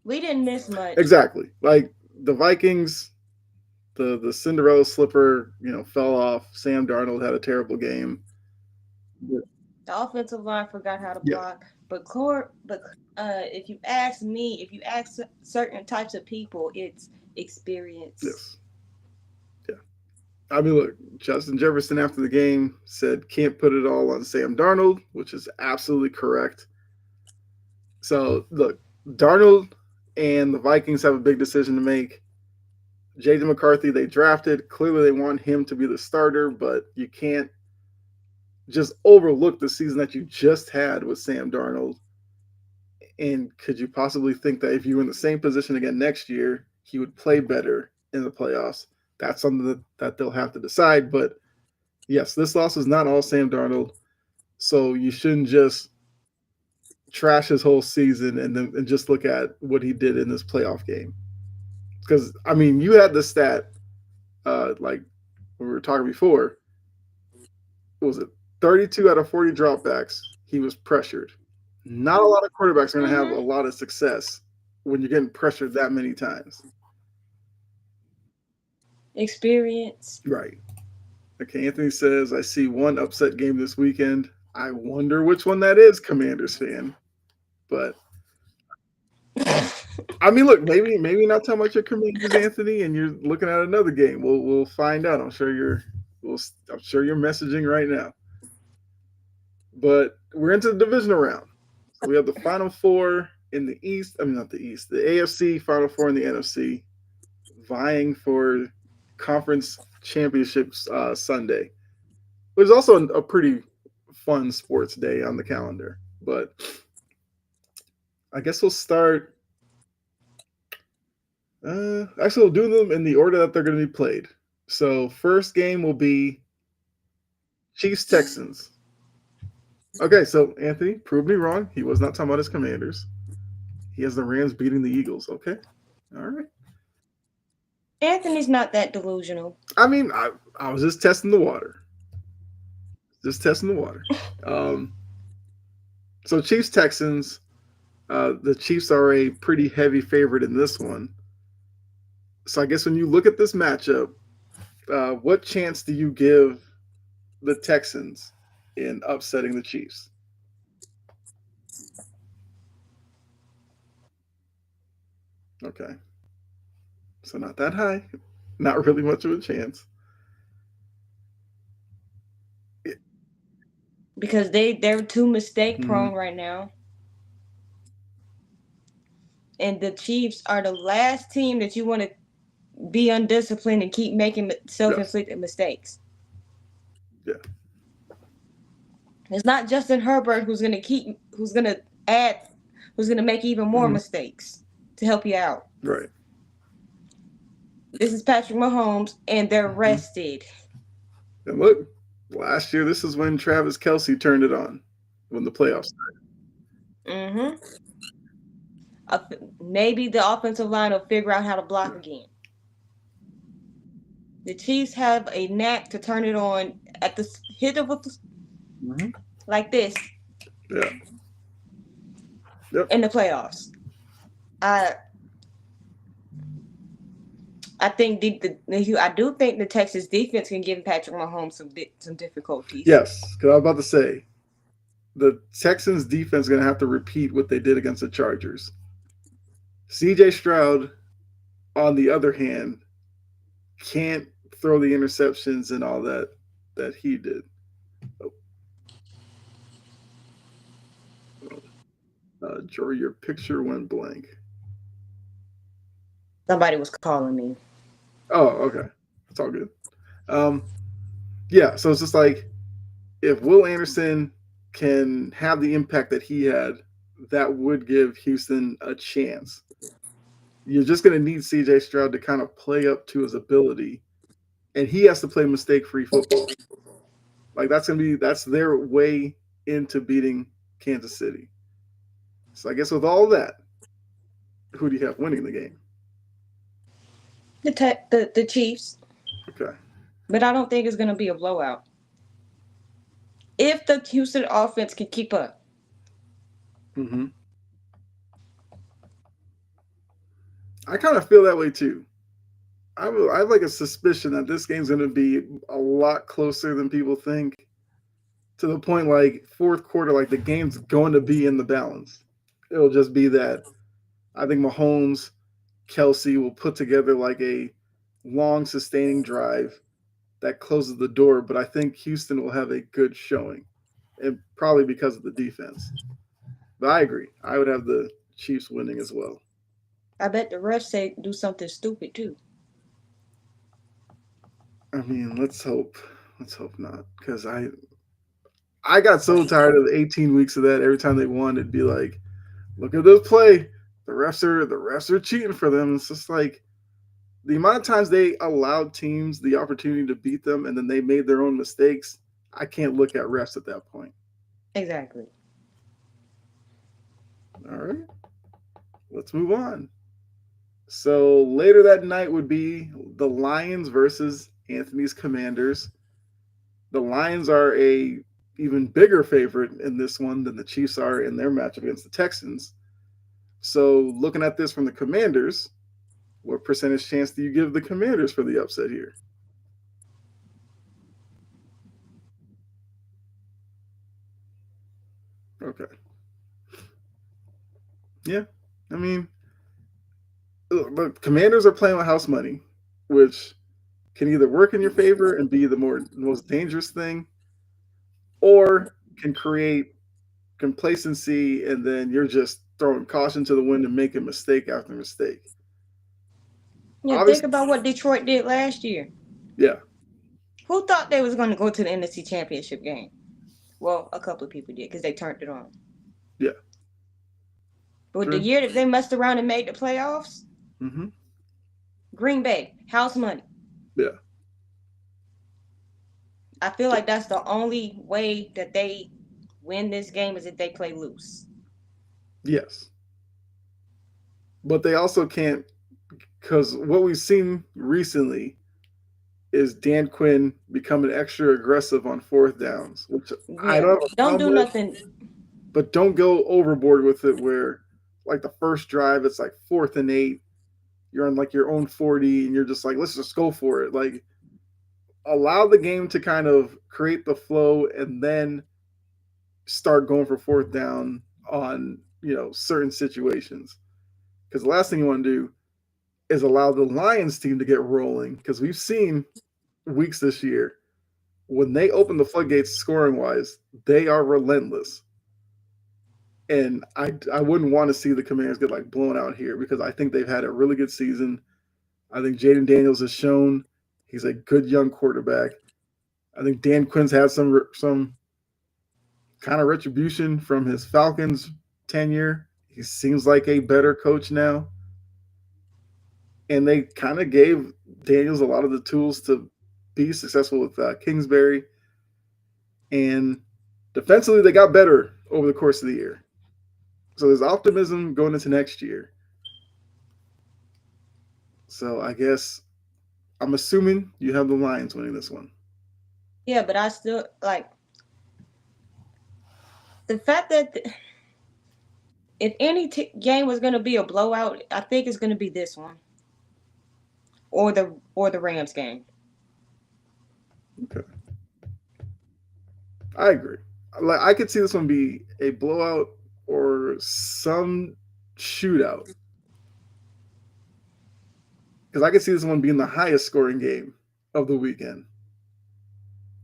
We didn't miss much. exactly like the Vikings, the Cinderella slipper, fell off. Sam Darnold had a terrible game. The offensive line forgot how to Yeah. block. But if you ask me, if you ask certain types of people, it's experience. Yes. Yeah. I mean, look, Justin Jefferson after the game said can't put it all on Sam Darnold, which is absolutely correct. So look, Darnold and the Vikings have a big decision to make. JJ McCarthy, they drafted. Clearly, they want him to be the starter, but you can't just overlook the season that you just had with Sam Darnold. And could you possibly think that if you were in the same position again next year, he would play better in the playoffs? That's something that they'll have to decide. But yes, this loss is not all Sam Darnold. So you shouldn't just trash his whole season and just look at what he did in this playoff game. Because, I mean, you had the stat, like we were talking before, what was it 32 out of 40 dropbacks? He was pressured. Not a lot of quarterbacks are going to have a Mm-hmm. lot of success when you're getting pressured that many times. Experience. Right. Okay, Anthony says, I see one upset game this weekend. I wonder which one that is, Commanders fan. But I mean, look, maybe not talking about your Commanders, Anthony, and you're looking at another game. We'll find out. I'm sure you're messaging right now. But we're into the divisional round. So we have the final four in the East. I mean, not the East, the AFC final four in the NFC, vying for conference championships Sunday. It was also a pretty fun sports day on the calendar. But I guess we'll start. Actually, we'll do them in the order that they're going to be played. So first game will be Chiefs Texans. Okay, so Anthony proved me wrong. He was not talking about his Commanders. He has the Rams beating the Eagles. Okay, all right. Anthony's not that delusional. I mean, I was just testing the water. Just testing the water. Um, so Chiefs Texans. The Chiefs are a pretty heavy favorite in this one. So I guess when you look at this matchup, what chance do you give the Texans in upsetting the Chiefs? Okay, so not that high, not really much of a chance. Because they're too mistake Mm-hmm. prone right now. And the Chiefs are the last team that you want to be undisciplined and keep making Yes. self-inflicted mistakes. Yeah. It's not Justin Herbert add who's gonna make even more Mm-hmm. mistakes to help you out. Right. This is Patrick Mahomes and they're Mm-hmm. rested. And look, last year this is when Travis Kelsey turned it on when the playoffs started. Mm-hmm. Maybe the offensive line will figure out how to block Yeah. again. The Chiefs have a knack to turn it on at the hit of a Mm-hmm. like this Yeah. Yep. in the playoffs. I I think I do think the Texas defense can give Patrick Mahomes some difficulties. Yes, because I was about to say the Texans defense is going to have to repeat what they did against the Chargers. CJ Stroud, on the other hand, can't throw the interceptions and all that he did. Jory, your picture went blank. Somebody was calling me. Oh, okay. It's all good. Um, yeah, so it's just like if Will Anderson can have the impact that he had, that would give Houston a chance. You're just going to need CJ Stroud to kind of play up to his ability, and he has to play mistake-free football. Like that's their way into beating Kansas City. So I guess with all that, who do you have winning the game? The Chiefs, Okay. but I don't think it's going to be a blowout. If the Houston offense can keep up, Hmm. I kind of feel that way too. I have like a suspicion that this game's going to be a lot closer than people think. To the point like fourth quarter, like the game's going to be in the balance. It'll just be that I think Mahomes, Kelsey will put together like a long sustaining drive that closes the door, but I think Houston will have a good showing, and probably because of the defense. But I agree. I would have the Chiefs winning as well. I bet the refs say do something stupid too. I mean, let's hope. Let's hope not, because I got so tired of the 18 weeks of that. Every time they won, it'd be like, look at this play. The refs are cheating for them. It's just like the amount of times they allowed teams the opportunity to beat them and then they made their own mistakes. I can't look at refs at that point. Exactly. All right, let's move on. So later that night would be the Lions versus Anthony's Commanders. The Lions are a even bigger favorite in this one than the Chiefs are in their match against the Texans. So looking at this from the Commanders, what percentage chance do you give the Commanders for the upset here? Okay. Yeah. I mean, the Commanders are playing with house money, which can either work in your favor and be the most dangerous thing, or can create complacency and then you're just throwing caution to the wind and making mistake after mistake. Yeah, think Obviously, about what Detroit did last year. yeah, Who thought they was going to go to the NFC Championship game? Well, a couple of people did because they turned it on. yeah, But the true. year that they messed around and made the playoffs, Hmm. Green Bay, house money. Yeah, I feel like that's the only way that they win this game is if they play loose. yes, but they also can't because what we've seen recently is Dan Quinn becoming extra aggressive on fourth downs, which I Yeah, don't have a don't problem do with, nothing. but don't go overboard with it where like the first drive it's like 4th and 8, you're on like your own 40 and you're just like let's just go for it. Like allow the game to kind of create the flow and then start going for fourth down on certain situations, because the last thing you want to do is allow the Lions team to get rolling, because we've seen weeks this year when they open the floodgates scoring wise, they are relentless. And I wouldn't want to see the Commanders get like blown out here, because I think they've had a really good season. I think Jaden Daniels has shown he's a good young quarterback. I think Dan Quinn's had some kind of retribution from his Falcons tenure. He seems like a better coach now, and they kind of gave Daniels a lot of the tools to be successful with Kingsbury. And defensively, they got better over the course of the year. So there's optimism going into next year. So I guess I'm assuming you have the Lions winning this one. Yeah, but I still like the fact that if any game was going to be a blowout, I think it's going to be this one or the Rams game. Okay, I agree. Like I could see this one be a blowout or some shootout, because I could see this one being the highest scoring game of the weekend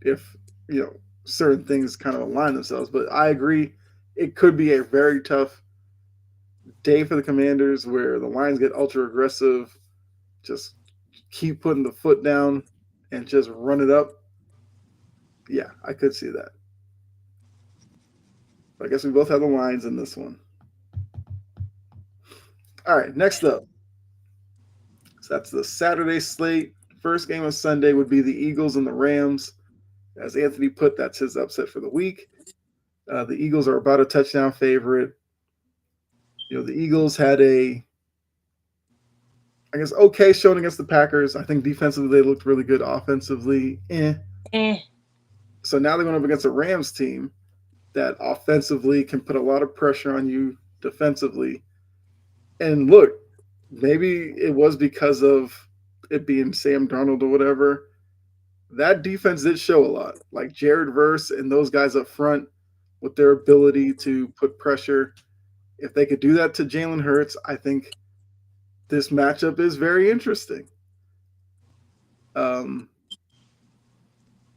if certain things kind of align themselves. But I agree, it could be a very tough day for the Commanders where the Lions get ultra aggressive, just keep putting the foot down and just run it up. Yeah, I could see that. But I guess we both have the Lions in this one. All right, next up. So that's the Saturday slate. First game of Sunday would be the Eagles and the Rams. As Anthony put, that's his upset for the week. The Eagles are about a touchdown favorite. The Eagles had a I guess okay showing against the Packers. I think defensively they looked really good. Offensively, eh. Eh. So now they're going up against a Rams team that offensively can put a lot of pressure on you defensively. And look, maybe it was because of it being Sam Darnold or whatever. That defense did show a lot. Like Jared Verse and those guys up front with their ability to put pressure. If they could do that to Jalen Hurts, I think this matchup is very interesting. Um,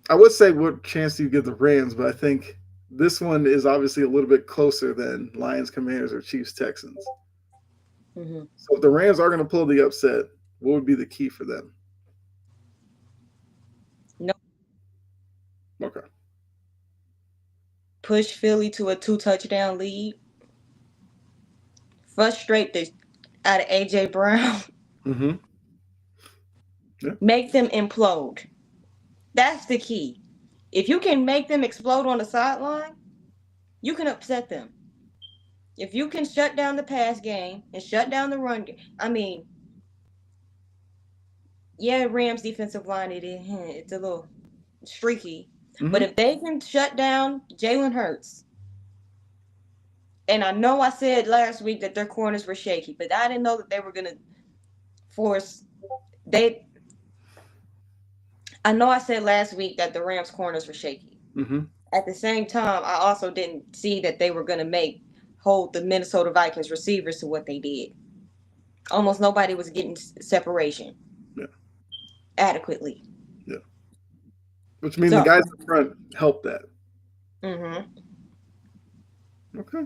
I would say what chance do you give the Rams, but I think this one is obviously a little bit closer than Lions, Commanders, or Chiefs, Texans. Mm-hmm. So if the Rams are going to pull the upset, what would be the key for them? No, Okay. push Philly to a 2 touchdown lead. Frustrate the out of AJ Brown. Mm-hmm. Yeah. Make them implode. That's the key. If you can make them explode on the sideline, you can upset them. If you can shut down the pass game and shut down the run game, I mean, yeah, Rams defensive line it's a little streaky, but Mm-hmm. if they can shut down Jalen Hurts, and I know I said last week that their corners were shaky, but I didn't know that they were gonna force they. I know I said last week that the Rams corners were shaky. Mm-hmm. At the same time, I also didn't see that they were gonna hold the Minnesota Vikings receivers to what they did. Almost nobody was getting separation Yeah. adequately. Yeah. Which means the So, guys in front help that. mm-hmm. Okay.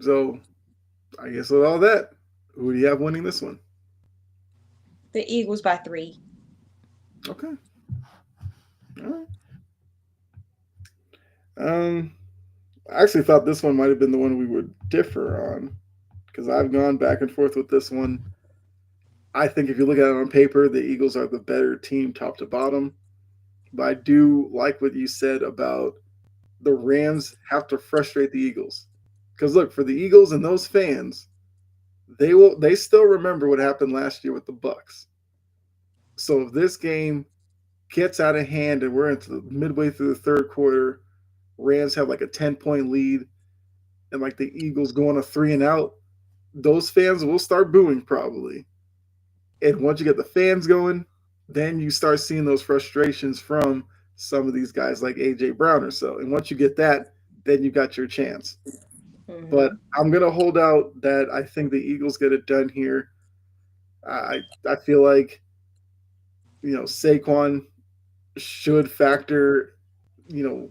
So I guess with all that, who do you have winning this one? The Eagles by 3. Okay. All right. Um, I actually thought this one might have been the one we would differ on because I've gone back and forth with this one. I think if you look at it on paper, the Eagles are the better team top to bottom. But I do like what you said about the Rams have to frustrate the Eagles. Because look, for the Eagles and those fans, they still remember what happened last year with the Bucks. So if this game gets out of hand and we're into the midway through the third quarter, Rams have like a 10-point lead and like the Eagles go on a 3-and-out, those fans will start booing probably. And once you get the fans going, then you start seeing those frustrations from some of these guys like AJ Brown or so. And once you get that, then you got your chance. But Mm-hmm. I'm gonna hold out that I think the Eagles get it done here. I feel like Saquon should factor you know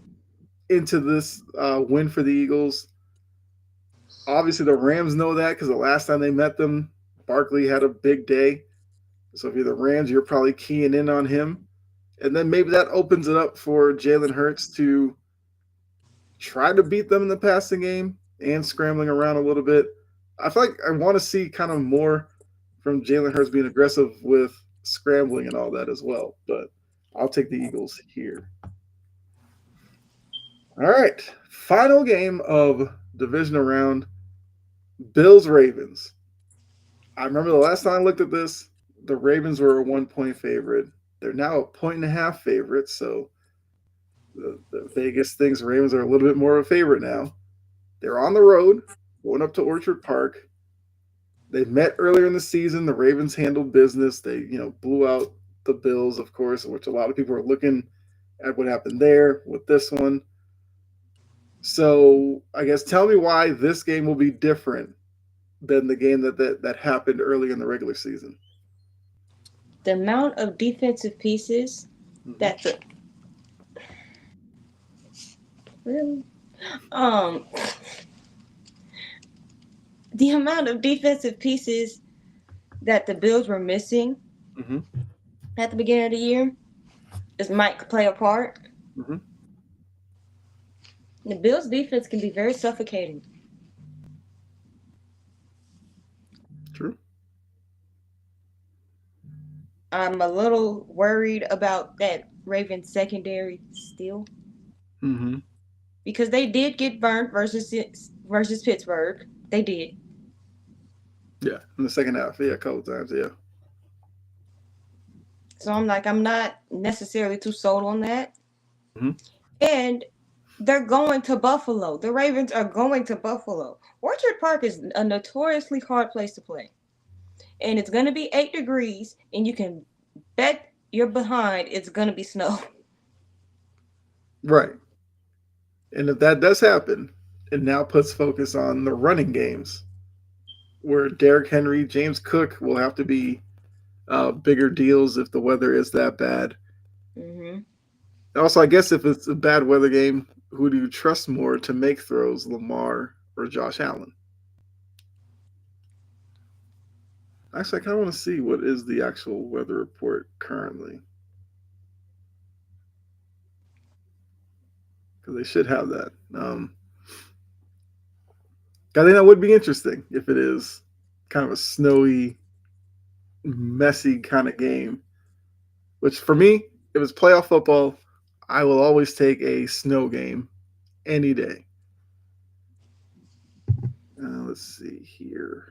into this win for the Eagles. Obviously, the Rams know that because the last time they met them, Barkley had a big day. So if you're the Rams, you're probably keying in on him. And then maybe that opens it up for Jalen Hurts to try to beat them in the passing game and scrambling around a little bit. I feel like I want to see kind of more from Jalen Hurts being aggressive with scrambling and all that as well. But I'll take the Eagles here. All right. Final game of divisional round Bills Ravens. I remember the last time I looked at this, the Ravens were a 1 point favorite. They're now a point and a half favorite. So the Vegas thinks Ravens are a little bit more of a favorite now. They're on the road, going up to Orchard Park. They met earlier in the season. The Ravens handled business. They, blew out the Bills, of course, which a lot of people are looking at what happened there with this one. So I guess tell me why this game will be different than the game that happened earlier in the regular season. The amount of defensive pieces Mm-hmm. that the really um the amount of defensive pieces that the Bills were missing Mm-hmm. at the beginning of the year is might play a part. Mm-hmm. The Bills defense can be very suffocating. True. I'm a little worried about that Ravens secondary still Mm-hmm. because they did get burnt versus Pittsburgh. They did. Yeah, in the second half, yeah, a couple times, yeah. So I'm like, I'm not necessarily too sold on that. Hmm. And they're going to Buffalo. The Ravens are going to Buffalo. Orchard Park is a notoriously hard place to play. And it's going to be 8 degrees, and you can bet you're behind it's going to be snow. Right. And if that does happen, it now puts focus on the running games, where Derrick Henry, James Cook will have to be bigger deals if the weather is that bad. Hmm. Also, I guess if it's a bad weather game, who do you trust more to make throws, Lamar or Josh Allen? Actually, I kind of want to see what is the actual weather report currently, because they should have that. I think that would be interesting if it is kind of a snowy, messy kind of game. Which for me, if it's playoff football, I will always take a snow game any day. Let's see here.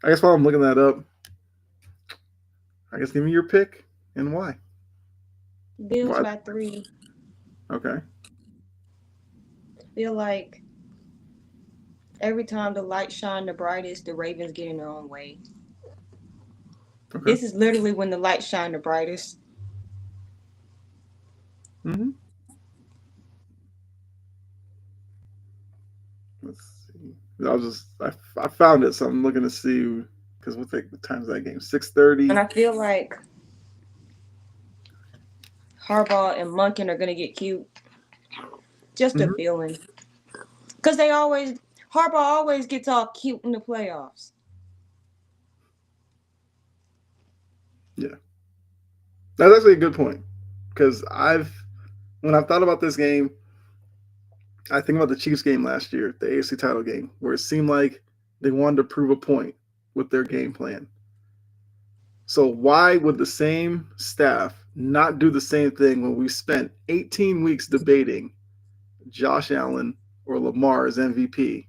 I guess while I'm looking that up, I guess give me your pick and why. Bills Why? by 3. Okay. I feel like every time the lights shine the brightest, the Ravens get in their own way. Okay. This is literally when the lights shine the brightest. Mm-hmm. Let's see. I found it, so I'm looking to see because what time's that game? six And thirty. I feel like Harbaugh and Munkin are going to get cute. Just a Mm-hmm. feeling. Because they always, Harbaugh always gets all cute in the playoffs. Yeah, that's actually a good point because when I've thought about this game, I think about the Chiefs game last year, the AFC title game, where it seemed like they wanted to prove a point with their game plan. So why would the same staff not do the same thing when we spent 18 weeks debating Josh Allen or Lamar as MVP?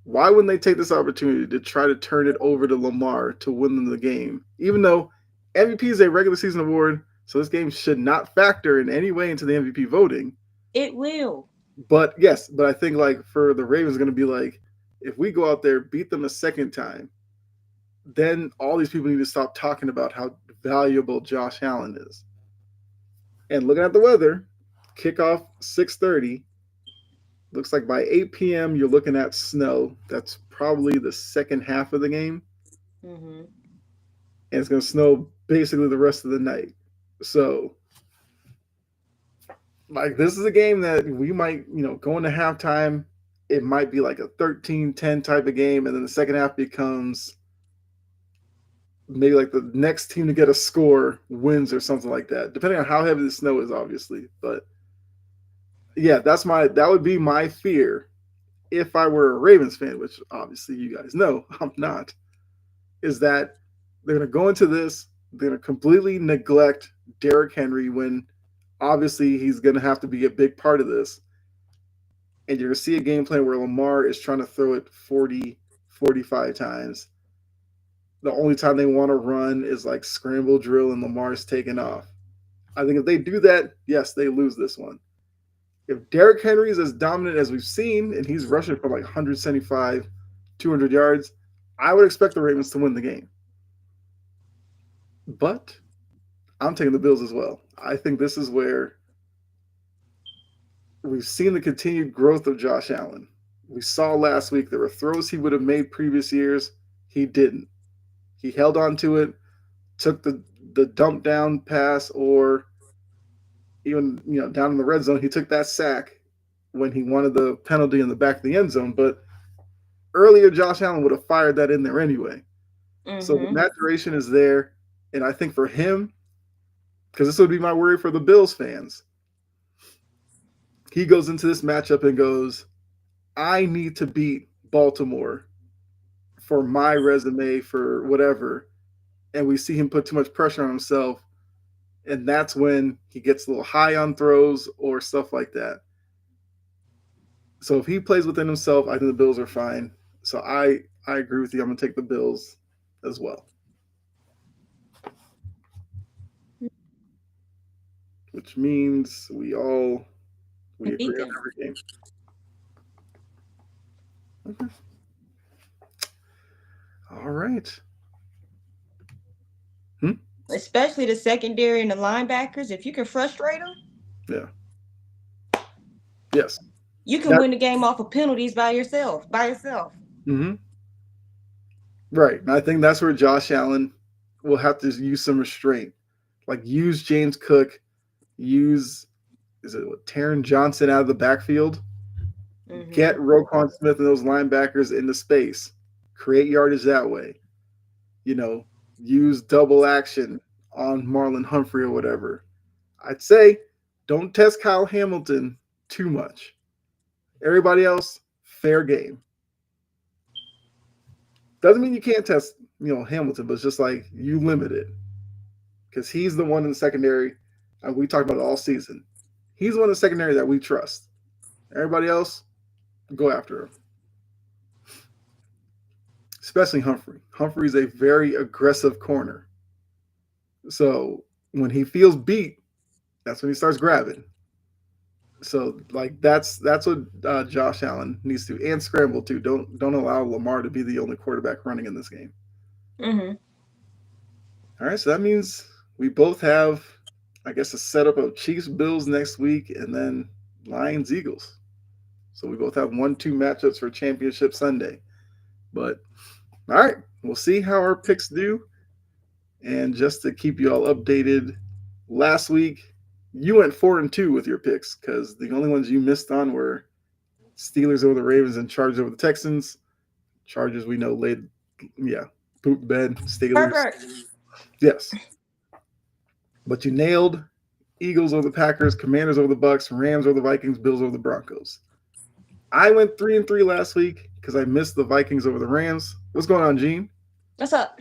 Why wouldn't they take this opportunity to try to turn it over to Lamar to win them the game? Even though MVP is a regular season award, so this game should not factor in any way into the MVP voting. It will. But yes, but I think like for the Ravens, going to be like, if we go out there, beat them a second time, then all these people need to stop talking about how valuable Josh Allen is. And looking at the weather, kickoff 6:30. Looks like by 8 p.m. you're looking at snow. That's probably the second half of the game, Hmm. and it's going to snow basically the rest of the night. So, like, this is a game that we might, go into halftime. It might be like a 13-10 type of game, and then the second half becomes maybe like the next team to get a score wins or something like that, depending on how heavy the snow is, obviously. But yeah, that would be my fear if I were a Ravens fan, which obviously you guys know I'm not, is that they're going to go into this, they're going to completely neglect Derrick Henry when obviously he's going to have to be a big part of this. And you're going to see a game plan where Lamar is trying to throw it 40, 45 times. The only time they want to run is like scramble drill and Lamar's taking off. I think if they do that, yes, they lose this one. If Derrick Henry is as dominant as we've seen and he's rushing for like 175, 200 yards, I would expect the Ravens to win the game. But I'm taking the Bills as well. I think this is where we've seen the continued growth of Josh Allen. We saw last week there were throws he would have made previous years. He didn't. He held on to it, took the dump down pass, or even down in the red zone, he took that sack when he wanted the penalty in the back of the end zone. But earlier, Josh Allen would have fired that in there anyway. So the Hmm. maturation is there, and I think for him, because this would be my worry for the Bills fans, he goes into this matchup and goes, I need to beat Baltimore for my resume, for whatever. And we see him put too much pressure on himself. And that's when he gets a little high on throws or stuff like that. So if he plays within himself, I think the Bills are fine. So I agree with you. I'm gonna take the Bills as well, which means we agree on Beat them, every game. Okay. All right. Hmm? especially the secondary and the linebackers. If you can frustrate them, Yeah. Yes. you can That. win the game off of penalties by yourself. By yourself. Hmm. Right. And I think that's where Josh Allen will have to use some restraint. Like use James Cook, use is it what, Taron Johnson out of the backfield, get Hmm. Roquan Smith and those linebackers into space, create yardage that way. You know, use double action on Marlon Humphrey or whatever. I'd say don't test Kyle Hamilton too much. Everybody else, fair game. Doesn't mean you can't test, Hamilton, but it's just like you limit it because he's the one in the secondary. We talked about it all season. He's the one in the secondary that we trust. Everybody else, go after him, especially Humphrey. Humphrey's a very aggressive corner. So when he feels beat, that's when he starts grabbing. So like that's what Josh Allen needs to, and scramble too. Don't allow Lamar to be the only quarterback running in this game. Hmm. All right, so that means we both have, I guess, a setup of Chiefs Bills next week, and then Lions Eagles. So we both have 1-2 matchups for Championship Sunday. But all right, we'll see how our picks do. And just to keep you all updated, last week you went 4-2 with your picks because the only ones you missed on were Steelers over the Ravens and Chargers over the Texans. Chargers we know laid, yeah, poop bed. Steelers, Herbert. yes, but you nailed Eagles over the Packers, Commanders over the Bucks, Rams over the Vikings, Bills over the Broncos. I went 3-3 last week because I missed the Vikings over the Rams. What's going on, Gene? What's up?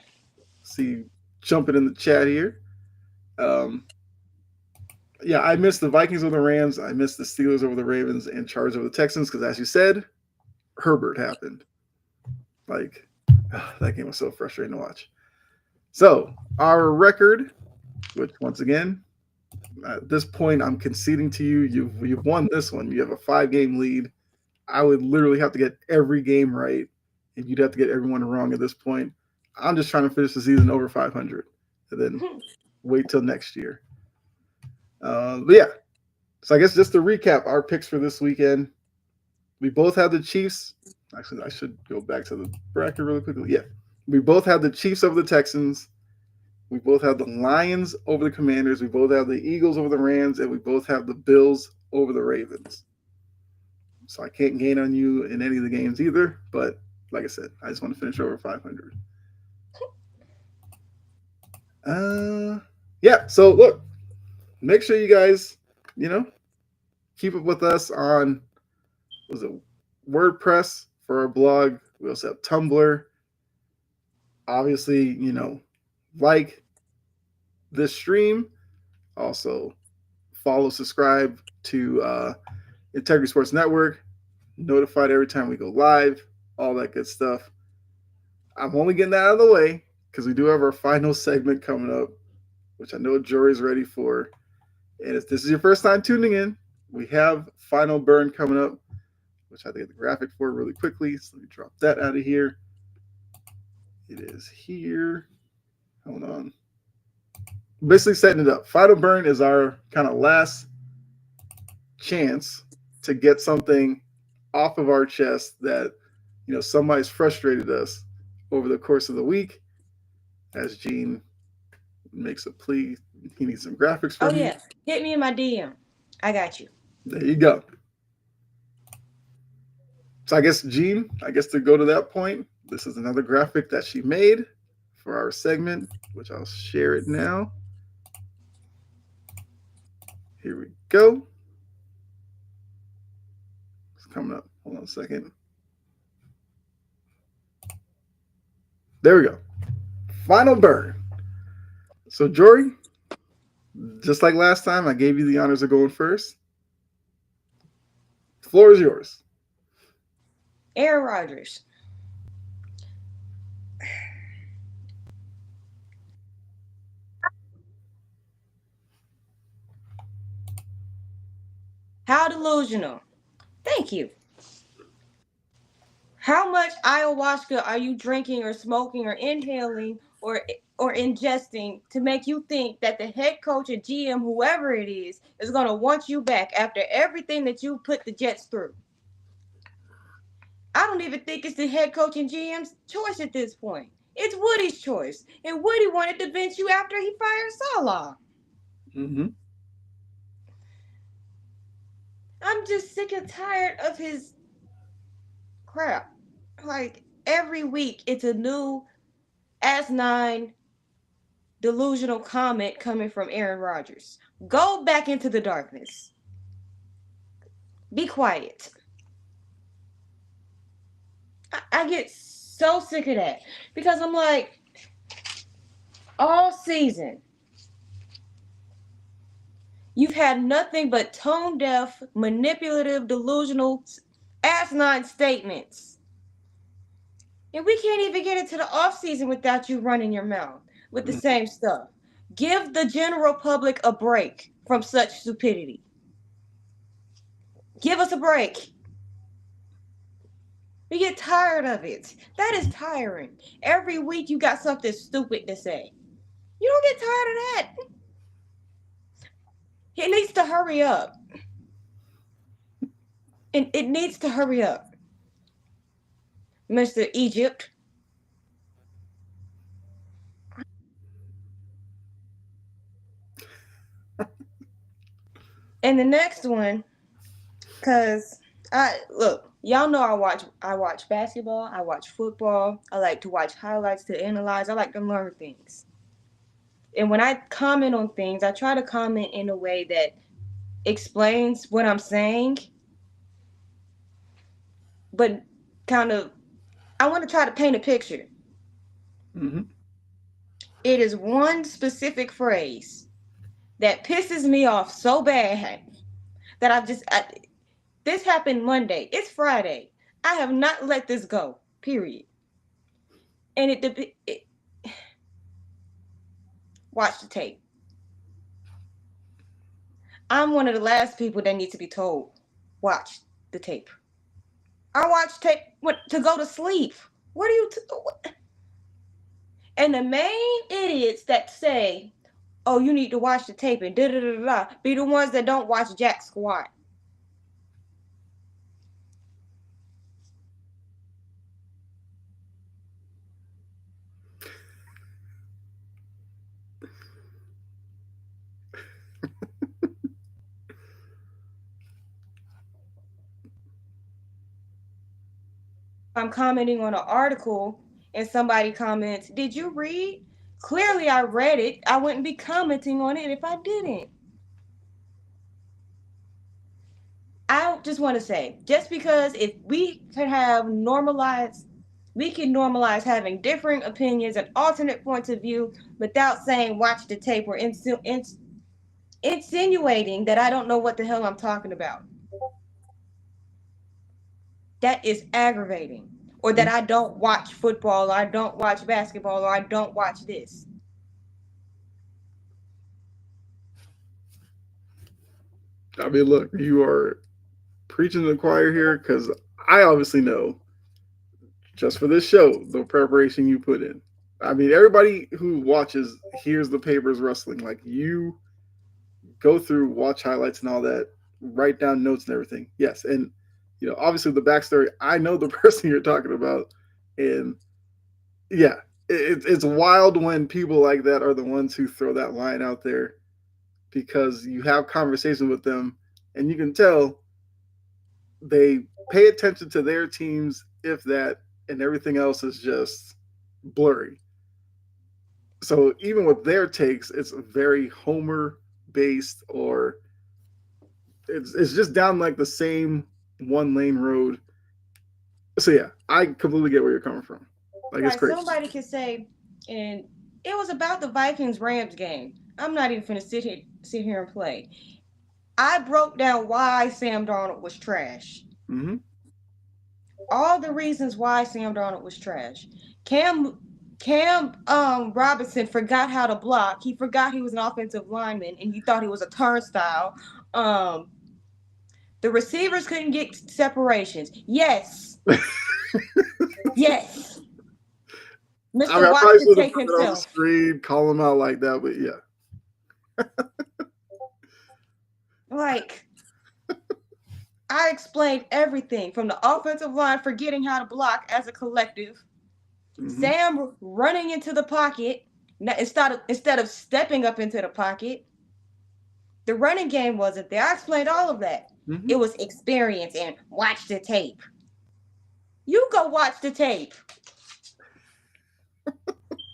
See, jumping in the chat here. Um, yeah, I missed the Vikings over the Rams. I missed the Steelers over the Ravens and Chargers over the Texans because, as you said, Herbert happened. Like, that game was so frustrating to watch. So, our record, which once again, at this point, I'm conceding to you, you've won this one. You have a 5-game lead. I would literally have to get every game right, and you'd have to get everyone wrong at this point. I'm just trying to finish the season over 500, and then wait till next year. But yeah, so I guess just to recap our picks for this weekend, we both have the Chiefs. Actually, I should go back to the bracket really quickly. Yeah, we both have the Chiefs over the Texans. We both have the Lions over the Commanders. We both have the Eagles over the Rams, and we both have the Bills over the Ravens. So I can't gain on you in any of the games either. But like I said, I just want to finish over 500. Yeah. So look, make sure you guys, you know, keep up with us on, was it WordPress for our blog? We also have Tumblr. Obviously, like this stream. Also, follow, subscribe to Integrity Sports Network. Notified every time we go live. All that good stuff. I'm only getting that out of the way because we do have our final segment coming up, which I know Jory's ready for. And if this is your first time tuning in, we have Final Burn coming up, which I have to get the graphic for really quickly. So let me drop that out of here. It is here. Hold on. Basically setting it up. Final Burn is our kind of last chance to get something off of our chest that, somebody's frustrated us over the course of the week. As Gene makes a plea, he needs some graphics Oh from you. yeah, hit me in my DM. I got you. There you go. So I guess, Gene, to go to that point, this is another graphic that she made for our segment, which I'll share it now. Here we go. It's coming up. Hold on a second. There we go. Final burn. So, Jory, just like last time, I gave you the honors of going first. The floor is yours. Aaron Rodgers. How delusional. Thank you. How much ayahuasca are you drinking or smoking or inhaling or ingesting to make you think that the head coach or GM, whoever it is going to want you back after everything that you put the Jets through? I don't even think it's the head coach and GM's choice at this point. It's Woody's choice. And Woody wanted to bench you after he fired Salah. Mm-hmm. I'm just sick and tired of his crap. Like every week, it's a new asinine, delusional comment coming from Aaron Rodgers. Go back into the darkness. Be quiet. I get so sick of that because I'm like, all season, you've had nothing but tone deaf, manipulative, delusional, asinine statements. And we can't even get into the off season without you running your mouth with the Mm-hmm. same stuff. Give the general public a break from such stupidity. Give us a break. We get tired of it. That is tiring. Every week you got something stupid to say. You don't get tired of that. It needs to hurry up. And it needs to hurry up. Mr. Egypt. And the next one, cause I look, y'all know I watch basketball, I watch football, I like to watch highlights to analyze, I like to learn things. And when I comment on things, I try to comment in a way that explains what I'm saying, but kind of I want to try to paint a picture. Mm-hmm. It is one specific phrase that pisses me off so bad that this happened Monday. It's Friday. I have not let this go. Period. And it watch the tape. I'm one of the last people that need to be told watch the tape. I watch tape to go to sleep. What are you? And the main idiots that say, "Oh, you need to watch the tape," and da da da da, be the ones that don't watch jack squat. I'm commenting on an article and somebody comments, "Did you read?" Clearly, I read it. I wouldn't be commenting on it if I didn't. I just want to say, just because if we could have normalized, we can normalize having differing opinions and alternate points of view without saying watch the tape or insinuating that I don't know what the hell I'm talking about. That is aggravating. Or that I don't watch football, or I don't watch basketball, or I don't watch this. I mean, look, you are preaching to the choir here because I obviously know just for this show the preparation you put in. I mean, everybody who watches hears the papers rustling. Like you go through, watch highlights and all that, write down notes and everything. Yes, and obviously the backstory. I know the person you're talking about, and yeah, it's wild when people like that are the ones who throw that line out there because you have conversations with them, and you can tell they pay attention to their teams, if that, and everything else is just blurry. So even with their takes, it's very Homer based, or it's just down like the same one lane road. So yeah, I completely get where you're coming from. Like it's Right, crazy. somebody could say, and it was about the Vikings Rams game. I'm not even gonna sit here and play. I broke down why Sam Darnold was trash. Mm-hmm. all the reasons why Sam Darnold was trash. Cam Robinson forgot how to block. He forgot he was an offensive lineman and he thought he was a turnstile. Um, the receivers couldn't get separations. Yes, yes. I Mr. mean, I Watch probably the should have tape put it on the himself. screen, call him out like that, but yeah. Like, I explained everything from the offensive line forgetting how to block as a collective, Hmm. Sam running into the pocket instead of stepping up into the pocket. The running game wasn't there. I explained all of that. Hmm. It was experience and watch the tape. You go watch the tape.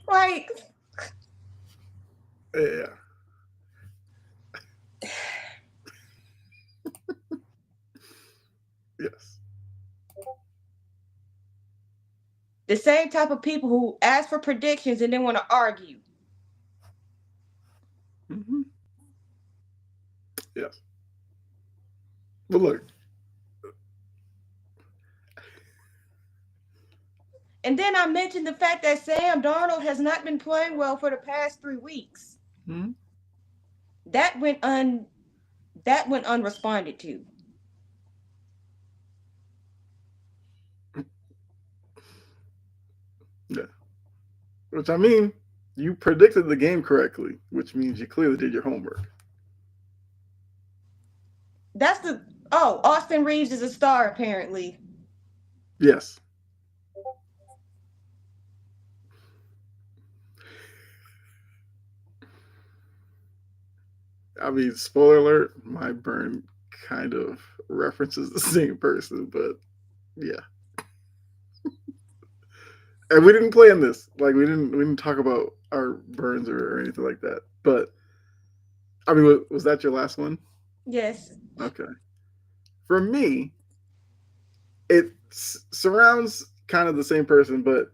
Like, Yeah. Yes. the same type of people who ask for predictions and then want to argue. Hmm. Yes. But look. And then I mentioned the fact that Sam Darnold has not been playing well for the past 3 weeks. Hmm. That went un that went unresponded to. Yeah. Which I mean, you predicted the game correctly, which means you clearly did your homework. That's the Oh, Austin Reeves is a star apparently. Yes. I mean, spoiler alert, my burn kind of references the same person, but yeah. And we didn't plan this. Like we didn't talk about our burns or anything like that. But I mean, was that your last one? Yes. Okay. For me, it surrounds kind of the same person, but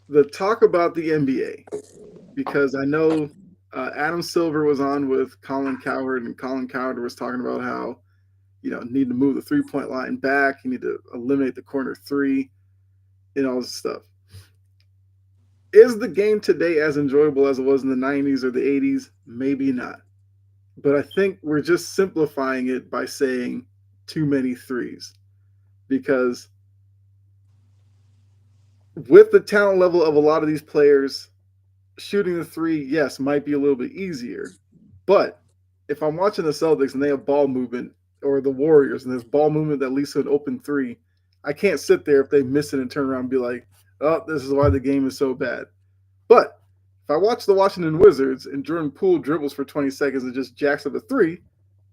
the talk about the NBA because I know Adam Silver was on with Colin Cowherd, and Colin Cowherd was talking about how need to move the 3 point line back, you need to eliminate the corner three, and all this stuff. Is the game today as enjoyable as it was in the 90s or the 80s? Maybe not. But I think we're just simplifying it by saying too many threes because with the talent level of a lot of these players, shooting the three, yes, might be a little bit easier. But if I'm watching the Celtics and they have ball movement, or the Warriors and there's ball movement that leads to an open three, I can't sit there if they miss it and turn around and be like, oh, this is why the game is so bad. But if I watch the Washington Wizards and Jordan Poole dribbles for 20 seconds and just jacks up a three,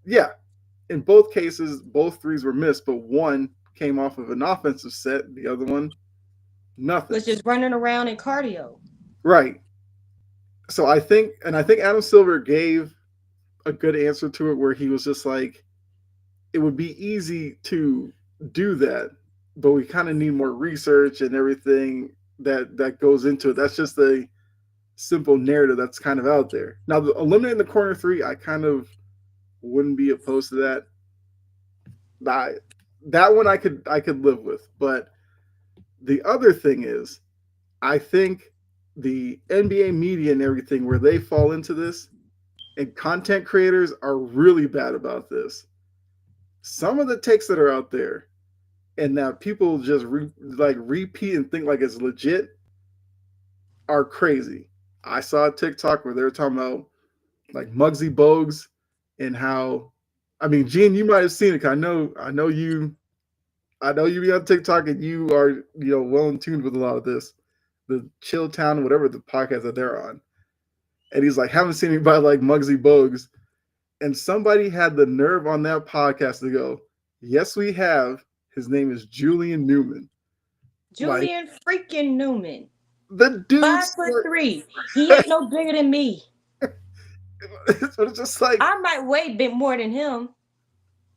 yeah, in both cases, both threes were missed, but one came off of an offensive set, the other one, nothing. Was just running around in cardio. Right. So I think Adam Silver gave a good answer to it where he was just like, it would be easy to do that, but we kind of need more research and everything that goes into it. That's just a simple narrative that's kind of out there. Now, eliminating the corner three, I kind of wouldn't be opposed to that. That that one I could live with, but the other thing is, I think the NBA media and everything where they fall into this, and content creators are really bad about this. Some of the takes that are out there and that people just repeat and think like it's legit are crazy. I saw a TikTok where they were talking about like Muggsy Bogues and how, I mean, Gene, you might have seen it. 'Cause I know you be on TikTok and you are well in tune with a lot of this, the Chill Town, whatever the podcast that they're on. And he's like, haven't seen anybody like Muggsy Bogues. And somebody had the nerve on that podcast to go, yes, we have. His name is Julian Newman. Like Julian freaking Newman. the Five dude's foot three. He ain't no bigger than me. so it's just like I might weigh a bit more than him.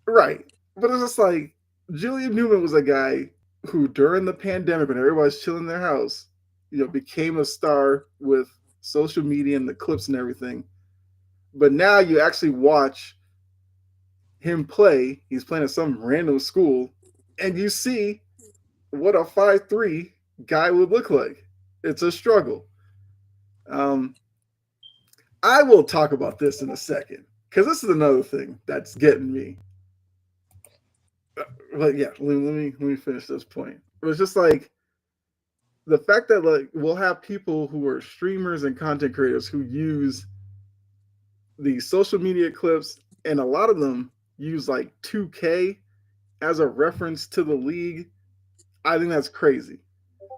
right. But it's just like Julian Newman was a guy who during the pandemic when everybody's chilling in their house, became a star with social media and the clips and everything. But now you actually watch him play. He's playing at some random school, and you see what a 5'3" guy would look like. It's a struggle. Um, I will talk about this in a second because this is another thing that's getting me. But yeah, let me finish this point. It was just like the fact that like we'll have people who are streamers and content creators who use the social media clips, and a lot of them use like 2K as a reference to the league. I think that's crazy.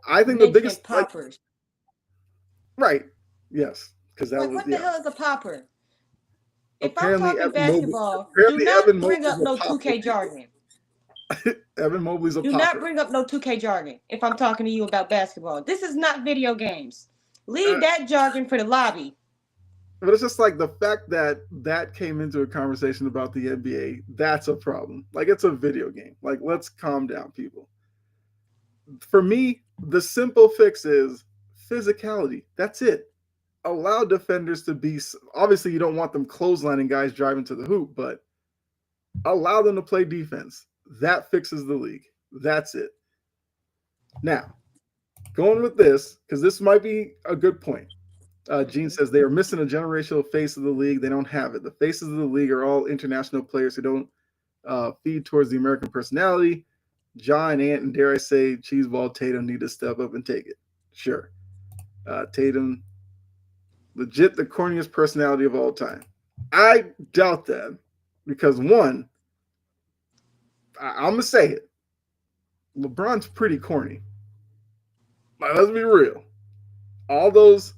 I think the Mentioning biggest like poppers. right, yes, because that Like, was what the yeah. hell is a popper? If I'm Apparently talking Evan Mobley. basketball, do Apparently not Evan bring Mobley's up a no popper. 2K jargon. Evan Mobley's a Do not popper. bring up no 2K jargon if I'm talking to you about basketball. This is not video games. Uh, Leave that jargon for the lobby. but it's just like the fact that that came into a conversation about the NBA. That's a problem. Like it's a video game. Like let's calm down, people. For me, the simple fix is physicality. That's it. Allow defenders to be. Obviously, you don't want them clotheslining guys driving to the hoop, but allow them to play defense. That fixes the league. That's it. Now, going with this, because this might be a good point. Gene Mhm. says they are missing a generational face of the league. They don't have it. The faces of the league are all international players who don't feed towards the American personality. John, Ant, and dare I say, Cheeseball Tatum need to step up and take it. Sure. Tatum, legit the corniest personality of all time. I doubt that because one, I'm gonna say it. LeBron's pretty corny. Like, let's be real. All those,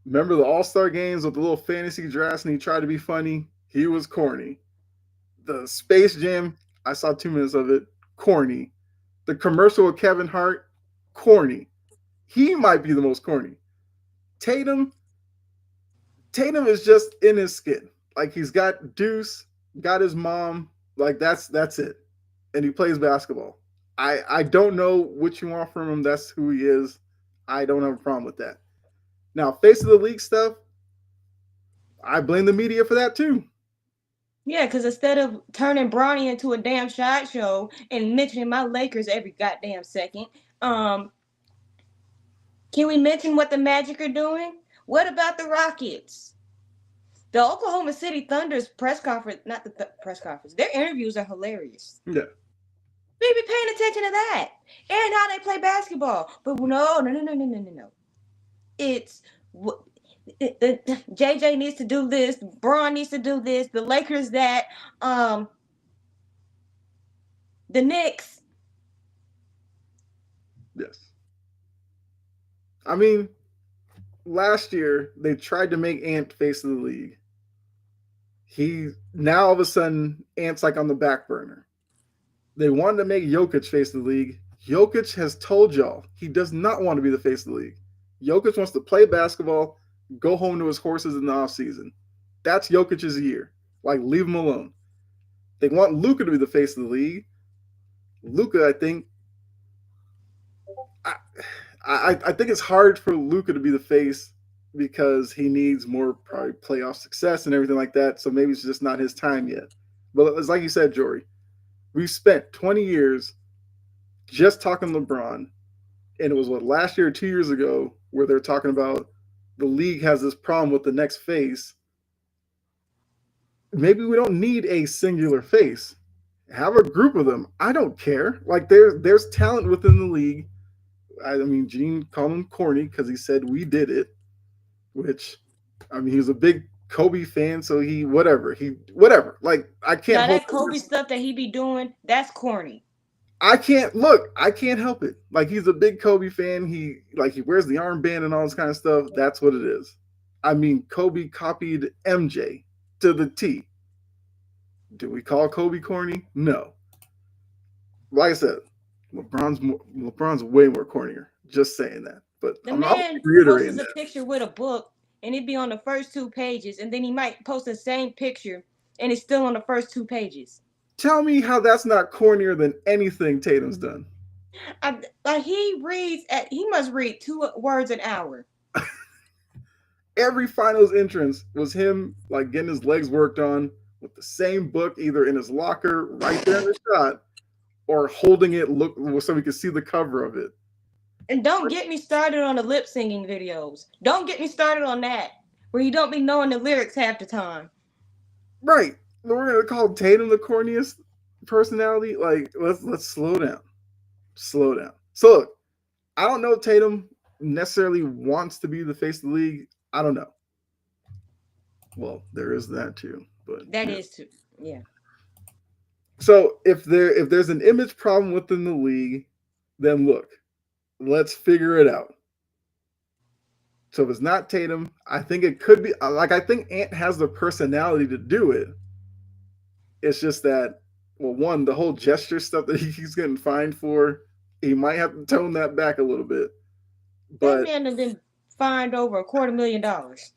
remember the All Star games with the little fantasy drafts and he tried to be funny? He was corny. The Space Jam, I saw 2 minutes of it, corny. The commercial with Kevin Hart, corny. He might be the most corny. Tatum, Tatum is just in his skin. Like he's got Deuce, got his mom. Like that's it, and he plays basketball. I don't know what you want from him. That's who he is. I don't have a problem with that. Now, face of the league stuff, I blame the media for that too. Yeah, because instead of turning Bronny into a damn shot show and mentioning my Lakers every goddamn second, um, can we mention what the Magic are doing? What about the Rockets? The Oklahoma City Thunder's press conference, not the press conference, their interviews are hilarious. Yeah. We be paying attention to that and how they play basketball. But no. It's JJ needs to do this. Braun needs to do this. The Lakers that. Um, the Knicks. Yes. I mean, last year they tried to make Ant face of the league. He now all of a sudden Ant's like on the back burner. They wanted to make Jokic face of the league. Jokic has told y'all he does not want to be the face of the league. Jokic wants to play basketball, go home to his horses in the offseason. That's Jokic's year. Like, leave him alone. They want Luka to be the face of the league. Luka, I think, I, I think it's hard for Luka to be the face because he needs more probably playoff success and everything like that. So maybe it's just not his time yet. But it's like you said, Jory, we've spent 20 years just talking LeBron, and it was what last year or 2 years ago where they're talking about the league has this problem with the next face. Maybe we don't need a singular face. Have a group of them. I don't care. Like there's talent within the league. I mean, Gene called him corny because he said we did it, which I mean he was a big Kobe fan, so he whatever. Like I can't Now hold that Kobe stuff that he be doing, that's corny. I can't look. I can't help it. Like he's a big Kobe fan. He wears the armband and all this kind of stuff. That's what it is. I mean, Kobe copied MJ to the T. Do we call Kobe corny? No. Like I said, LeBron's way more cornier. Just saying that. But The I'm man reiterating posts a that. picture with a book and it be on the first two pages, and then he might post the same picture and it's still on the first two pages. Tell me how that's not cornier than anything Tatum's done. Like he must read 2 words an hour. Every finals entrance was him like getting his legs worked on with the same book either in his locker right there in the shot, or holding it look so we can see the cover of it. And don't get me started on the lip singing videos. Don't get me started on that, where you don't be knowing the lyrics half the time. Right. We're gonna call Tatum the corniest personality. Like, let's slow down. Slow down. So look, I don't know if Tatum necessarily wants to be the face of the league. I don't know. Well, there is that too. But That yeah. is too. Yeah. So if there's an image problem within the league, then look, let's figure it out. So if it's not Tatum, I think it could be like I think Ant has the personality to do it. It's just that, well, one, the whole gesture stuff that he's getting fined for, he might have to tone that back a little bit. That But man has been fined over $250,000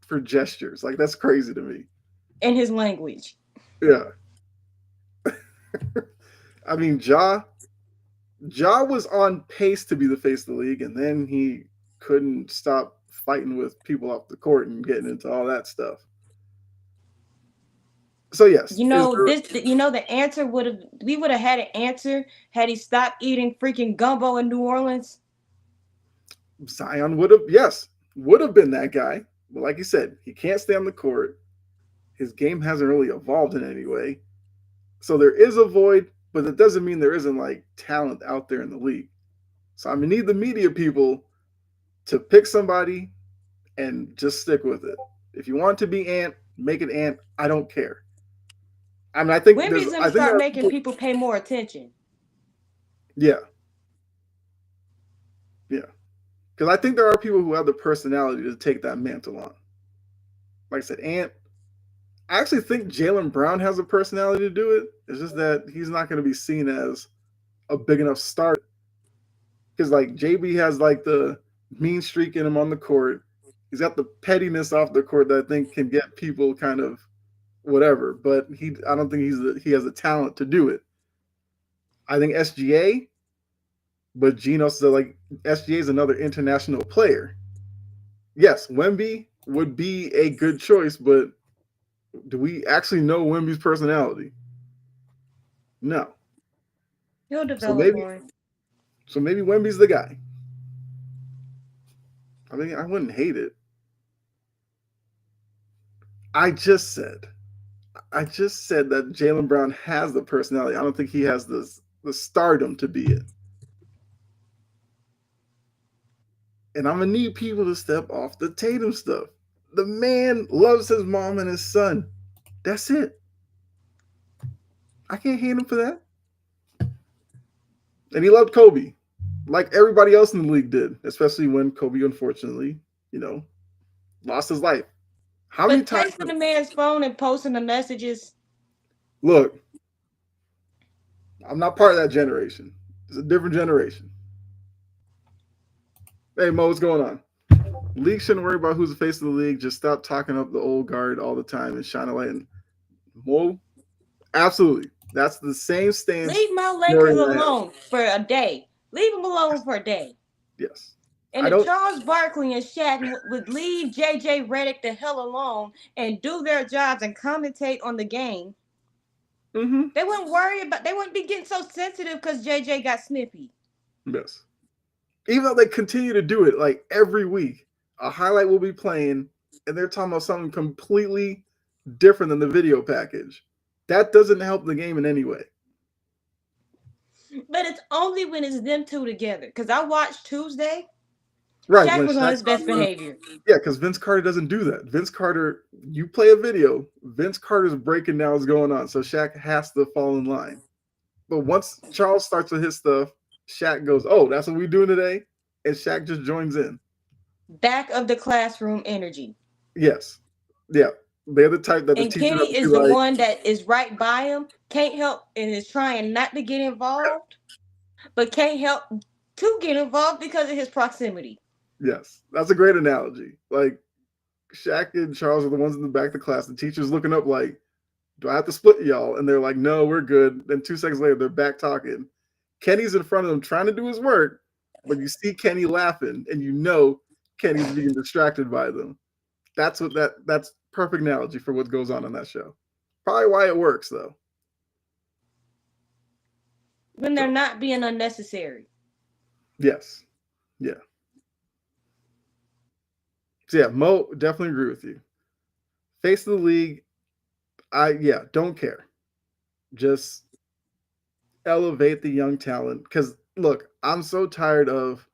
for gestures, like that's crazy to me. in his language. Yeah, I mean, Ja was on pace to be the face of the league, and then he couldn't stop fighting with people off the court and getting into all that stuff. So yes, You is know there this. You know the answer would have. We would have had an answer had he stopped eating freaking gumbo in New Orleans. Zion would have been that guy. But like you said, he can't stay on the court. His game hasn't really evolved in any way. So there is a void, but that doesn't mean there isn't like talent out there in the league. So I'm gonna need the media people to pick somebody and just stick with it. If you want to be Ant, make it Ant. I don't care. I mean, Wimby's gonna I think start there are making people. people pay more attention. Yeah, yeah. Because I think there are people who have the personality to take that mantle on. Like I said, Ant. I actually think Jalen Brown has a personality to do it. It's just that he's not going to be seen as a big enough star. Because like JB has like the mean streak in him on the court. He's got the pettiness off the court that I think can get people kind of whatever. But I don't think he has the talent to do it. I think SGA, but Geno's like SGA is another international player. Yes, Wemby would be a good choice, but do we actually know Wemby's personality? No. He'll So develop maybe one. Wemby's the guy. I mean, I wouldn't hate it. I just said that Jalen Brown has the personality. I don't think he has the stardom to be it. And I'm gonna need people to step off the Tatum stuff. The man loves his mom and his son. That's it. I can't hate him for that. And he loved Kobe, like everybody else in the league did, especially when Kobe, unfortunately, you know, lost his life. How many But times? texting the man's phone and posting the messages. Look, I'm not part of that generation. It's a different generation. Hey Mo, what's going on? League shouldn't worry about who's the face of the league. Just stop talking up the old guard all the time and shine a light. And Mo, absolutely, that's the same stance. Leave my Murray Lakers and I have. alone for a day. Leave them alone for a day. Yes, And I if don't. Charles Barkley and Shaq would leave JJ Redick the hell alone and do their jobs and commentate on the game, Mm-hmm. they wouldn't worry about. They wouldn't be getting so sensitive because JJ got snippy. Yes, even though they continue to do it like every week, a highlight will be playing, and they're talking about something completely different than the video package. That doesn't help the game in any way. But it's only when it's them two together. Because I watched Tuesday. Right Shaq when was on Shaq his best behavior. Yeah, because Vince Carter doesn't do that. Vince Carter, you play a video, Vince Carter's breaking down what's going on. So Shaq has to fall in line. But once Charles starts with his stuff, Shaq goes, "Oh, that's what we're doing today," and Shaq just joins in. Back of the classroom energy. Yes, yeah, they're the type that the And teacher Kenny would be is the like, one that is right by him, can't help and is trying not to get involved, but can't help to get involved because of his proximity. "Yes, that's a great analogy." Like Shaq and Charles are the ones in the back of the class. The teacher's looking up like, "Do I have to split y'all?" And they're like, "No, we're good." Then 2 seconds later, they're back talking. Kenny's in front of them trying to do his work, but you see Kenny laughing, and you know Kenny's being distracted by them. That's perfect analogy for what goes on that show. Probably why it works though. when they're So not being unnecessary. yes, yeah. So yeah, Mo, definitely agree with you. Face of the league, don't care. Just elevate the young talent. Because look, I'm so tired of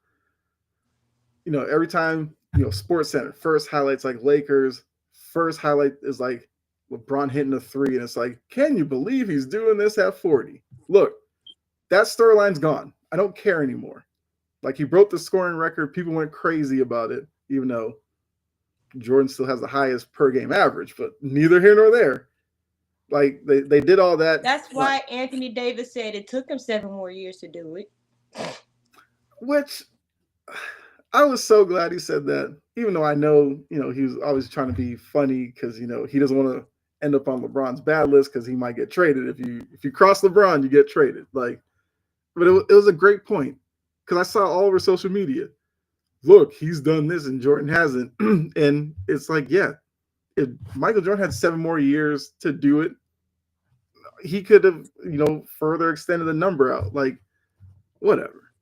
every time Sports Center first highlights like Lakers, first highlight is like LeBron hitting a three, and it's like, can you believe he's doing this at 40? Look, that storyline's gone. I don't care anymore. Like he broke the scoring record, people went crazy about it, even though Jordan still has the highest per game average, but neither here nor there. Like they did all that, That's like, why Anthony Davis said it took him 7 more years to do it. which I was so glad he said that, even though I know, he was always trying to be funny because he doesn't want to end up on LeBron's bad list because he might get traded. If you cross LeBron, you get traded. Like, but it was a great point because I saw all over social media. Look, he's done this and Jordan hasn't, and it's like, yeah, if Michael Jordan had 7 more years to do it, he could have, further extended the number out. Like, whatever.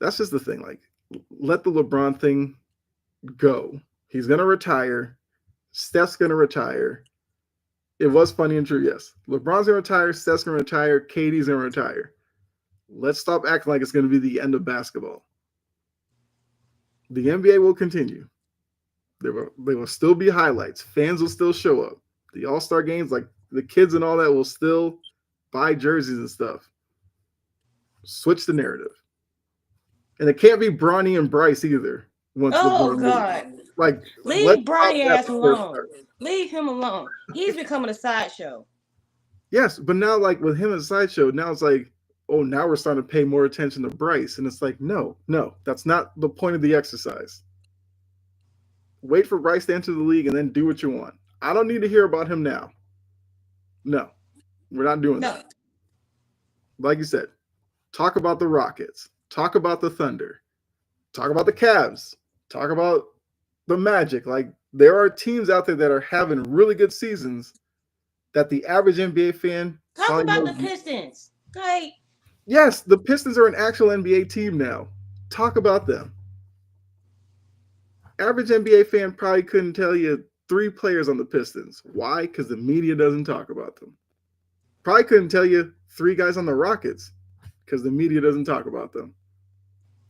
That's just the thing. Like, let the LeBron thing go. He's gonna retire. Steph's gonna retire. It was funny and true, yes. LeBron's gonna retire. Steph's gonna retire. KD's gonna retire. Let's stop acting like it's gonna be the end of basketball. The NBA will continue. There will still be highlights. Fans will still show up. The All-Star games, like the kids and all that, will still buy jerseys and stuff. Switch the narrative. And it can't be Bronny and Bryce either once Oh LeBron leaves. God. Like, let's Leave stop Bronny that ass before it alone. starts. Leave him alone. He's becoming a sideshow. Yes, but now, like with him as sideshow, now it's like, oh, now we're starting to pay more attention to Bryce. And it's like, no, that's not the point of the exercise. Wait for Bryce to enter the league and then do what you want. I don't need to hear about him now. No, we're not doing No. that. Like you said, talk about the Rockets, talk about the Thunder, talk about the Cavs, talk about the Magic. Like, there are teams out there that are having really good seasons that the average NBA fan Talk probably about the knows. Pistons. Like, Yes, the Pistons are an actual NBA team now. Talk about them. Average NBA fan probably couldn't tell you 3 players on the Pistons. Why? Because the media doesn't talk about them. Probably couldn't tell you 3 guys on the Rockets because the media doesn't talk about them.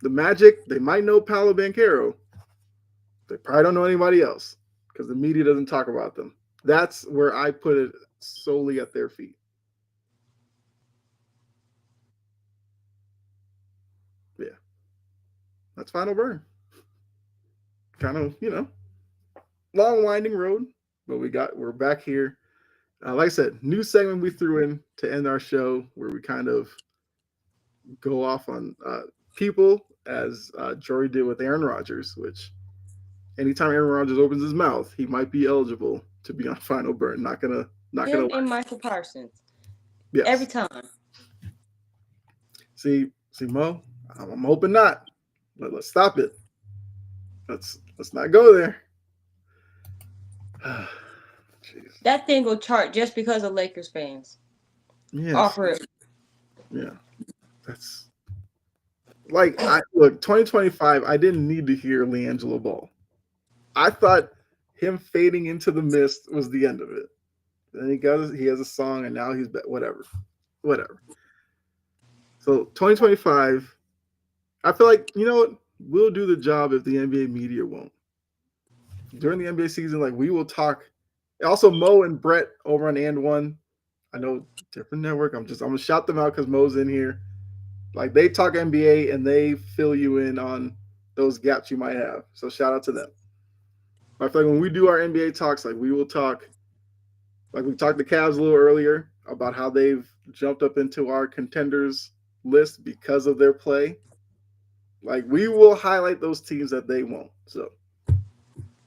The Magic, they might know Paolo Banchero. They probably don't know anybody else because the media doesn't talk about them. That's where I put it solely at their feet. Yeah, that's Final Burn. Kind of, long winding road, but we're back here. Like I said, new segment we threw in to end our show where we kind of go off on people as Jory did with Aaron Rodgers, which anytime Aaron Rodgers opens his mouth, he might be eligible to be on Final Burn. Not gonna him lie. and Michael Parsons. Every Yes. time. See, Mo, I'm hoping not. Let's stop it. Let's not go there. Jeez. That thing will chart just because of Lakers fans. Yes. Offer it. Yeah. That's like I look 2025. I didn't need to hear LiAngelo Ball. I thought him fading into the mist was the end of it. Then he has a song, and now he's whatever. So 2025, I feel like we'll do the job if the NBA media won't. During the NBA season, like we will talk. Also, Mo and Brett over on And One. I know different network. I'm gonna shout them out because Mo's in here. Like they talk NBA and they fill you in on those gaps you might have. So shout out to them. I feel like when we do our NBA talks, like we will talk, like we talked to Cavs a little earlier about how they've jumped up into our contenders list because of their play. Like we will highlight those teams that they won't. So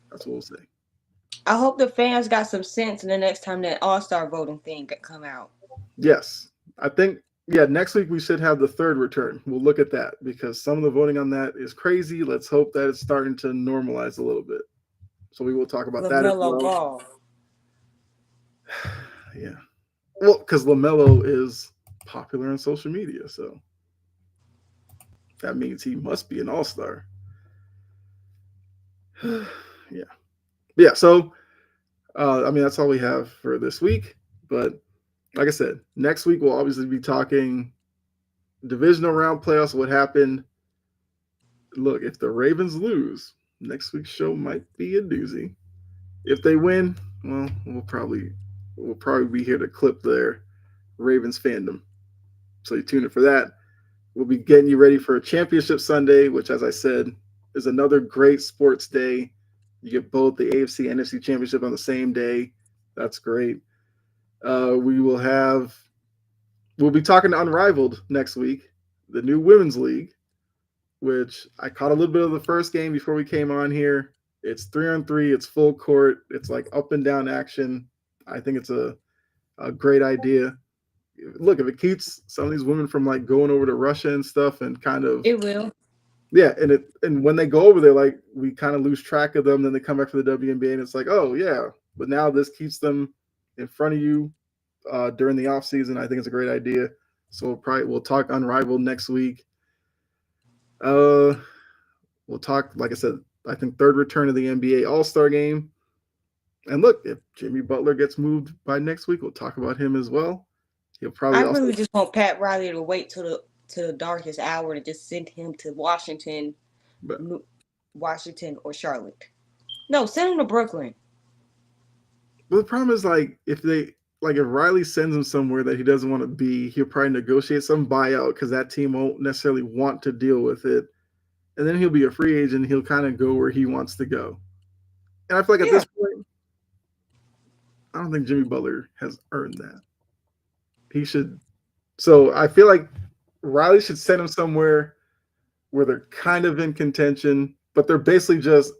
that's what we'll say. I hope the fans got some sense the next time that All-Star voting thing come out. Yes. I think next week we should have the third return. We'll look at that because some of the voting on that is crazy. Let's hope that it's starting to normalize a little bit. So we will talk about that as LaMelo well. Ball. Yeah. Well, because LaMelo is popular on social media. So that means he must be an all-star. Yeah. Yeah. So, I mean, that's all we have for this week. But like I said, next week we'll obviously be talking divisional round playoffs, what happened. Look, if the Ravens lose, next week's show might be a doozy. If they win, well, we'll probably be here to clip their Ravens fandom. So you tune in for that. We'll be getting you ready for a championship Sunday, which, as I said, is another great sports day. You get both the AFC and NFC championship on the same day. That's great. We will have we'll be talking to Unrivaled next week, the new women's league, which I caught a little bit of the first game before we came on here. It's 3-on-3. It's full court. It's like up and down action. I think it's a great idea. Look, if it keeps some of these women from like going over to Russia and stuff, and kind of, It will. yeah, and when they go over there, like we kind of lose track of them. Then they come back for the WNBA, and it's like, oh yeah, but now this keeps them in front of you during the off season. I think it's a great idea. So we'll talk Unrivaled next week. Uh, we'll talk, like I said, I think third return of the NBA All Star Game. And look, if Jimmy Butler gets moved by next week, we'll talk about him as well. He'll I probably also. really just want Pat Riley to wait till the darkest hour to just send him to But, Washington or Charlotte. No, send him to Brooklyn. but the problem is, if Riley sends him somewhere that he doesn't want to be, he'll probably negotiate some buyout because that team won't necessarily want to deal with it. And then he'll be a free agent. He'll kind of go where he wants to go. And I feel like at Yeah, this point, I don't think Jimmy Butler has earned that. He should. So I feel like Riley should send him somewhere where they're kind of in contention, but they're basically just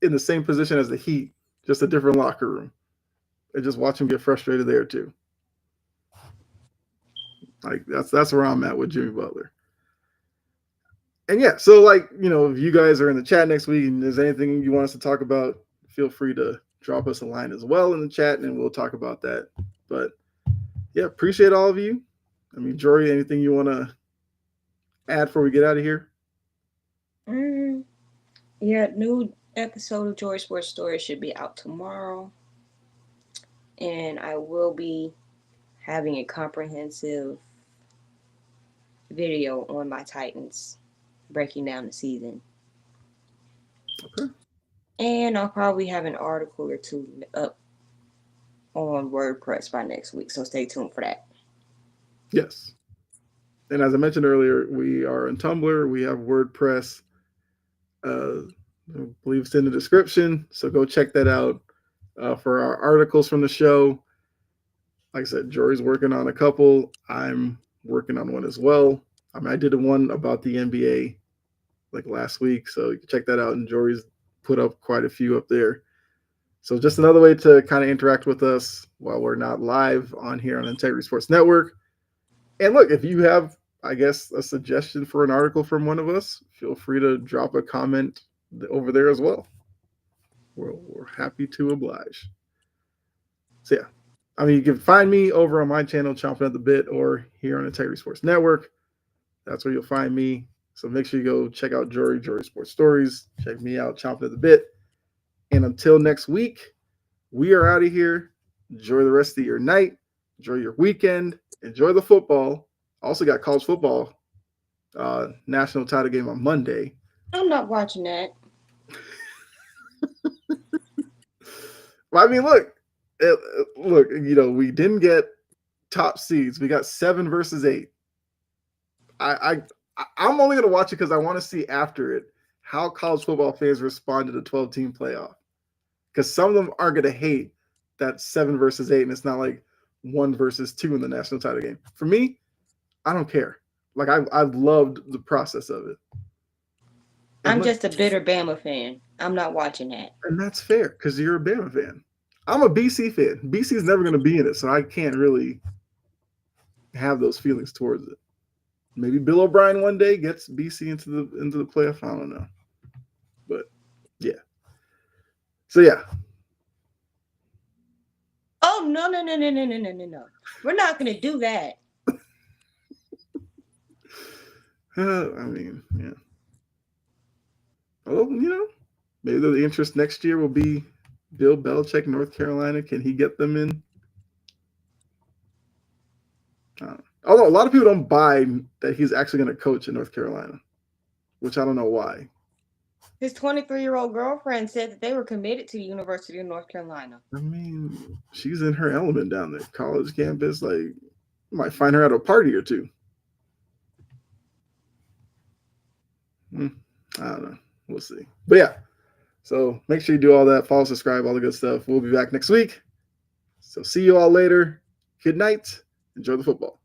in the same position as the Heat, just a different locker room. And just watch him get frustrated there too. Like that's where I'm at with Jimmy Butler. And yeah, so if you guys are in the chat next week and there's anything you want us to talk about, feel free to drop us a line as well in the chat and we'll talk about that. But yeah, appreciate all of you. I mean, Jory, anything you want to add before we get out of here? mm, yeah. New episode of Joy Sports Story should be out tomorrow, and I will be having a comprehensive video on my Titans, breaking down the season. Okay. And I'll probably have an article or two up on WordPress by next week, so stay tuned for that. Yes. And as I mentioned earlier, we are on Tumblr. We have WordPress. I believe it's in the description. So go check that out for our articles from the show. Like I said, Jory's working on a couple. I'm working on one as well. I mean, I did one about the NBA like last week. So you can check that out. And Jory's put up quite a few up there. So just another way to kind of interact with us while we're not live on here on Integrity Sports Network. And look, if you have, I guess, a suggestion for an article from one of us, feel free to drop a comment over there as well. We're happy to oblige. So yeah, I mean, you can find me over on my channel, Chomping at the Bit, or here on Integrity Sports Network. That's where you'll find me. So make sure you go check out Jory Sports Stories. Check me out, Chomping at the Bit. And until next week, we are out of here. Enjoy the rest of your night. Enjoy your weekend. Enjoy the football. Also got college football national title game on Monday. I'm not watching that. Well, I mean, look, we didn't get top seeds. We got 7 versus 8. I'm only going to watch it because I want to see after it how college football fans respond to the 12-team playoff. Because some of them are going to hate that 7 versus 8, and it's not like 1 versus 2 in the national title game. For me, I don't care. Like I've loved the process of it. I'm just a bitter Bama fan. I'm not watching that. And that's fair because you're a Bama fan. I'm a BC fan. BC is never going to be in it, so I can't really have those feelings towards it. Maybe Bill O'Brien one day gets BC into the playoff. I don't know, but yeah. So yeah. Oh no. We're not gonna do that. I mean, yeah. Well, maybe the interest next year will be Bill Belichick, North Carolina. Can he get them in? Although a lot of people don't buy that he's actually going to coach in North Carolina, which I don't know why. His 23-year-old girlfriend said that they were committed to the University of North Carolina. I mean, she's in her element down there, college campus. Like, you might find her at a party or two. I don't know. We'll see. But yeah, so make sure you do all that. Follow, subscribe, all the good stuff. We'll be back next week. So see you all later. Good night. Enjoy the football.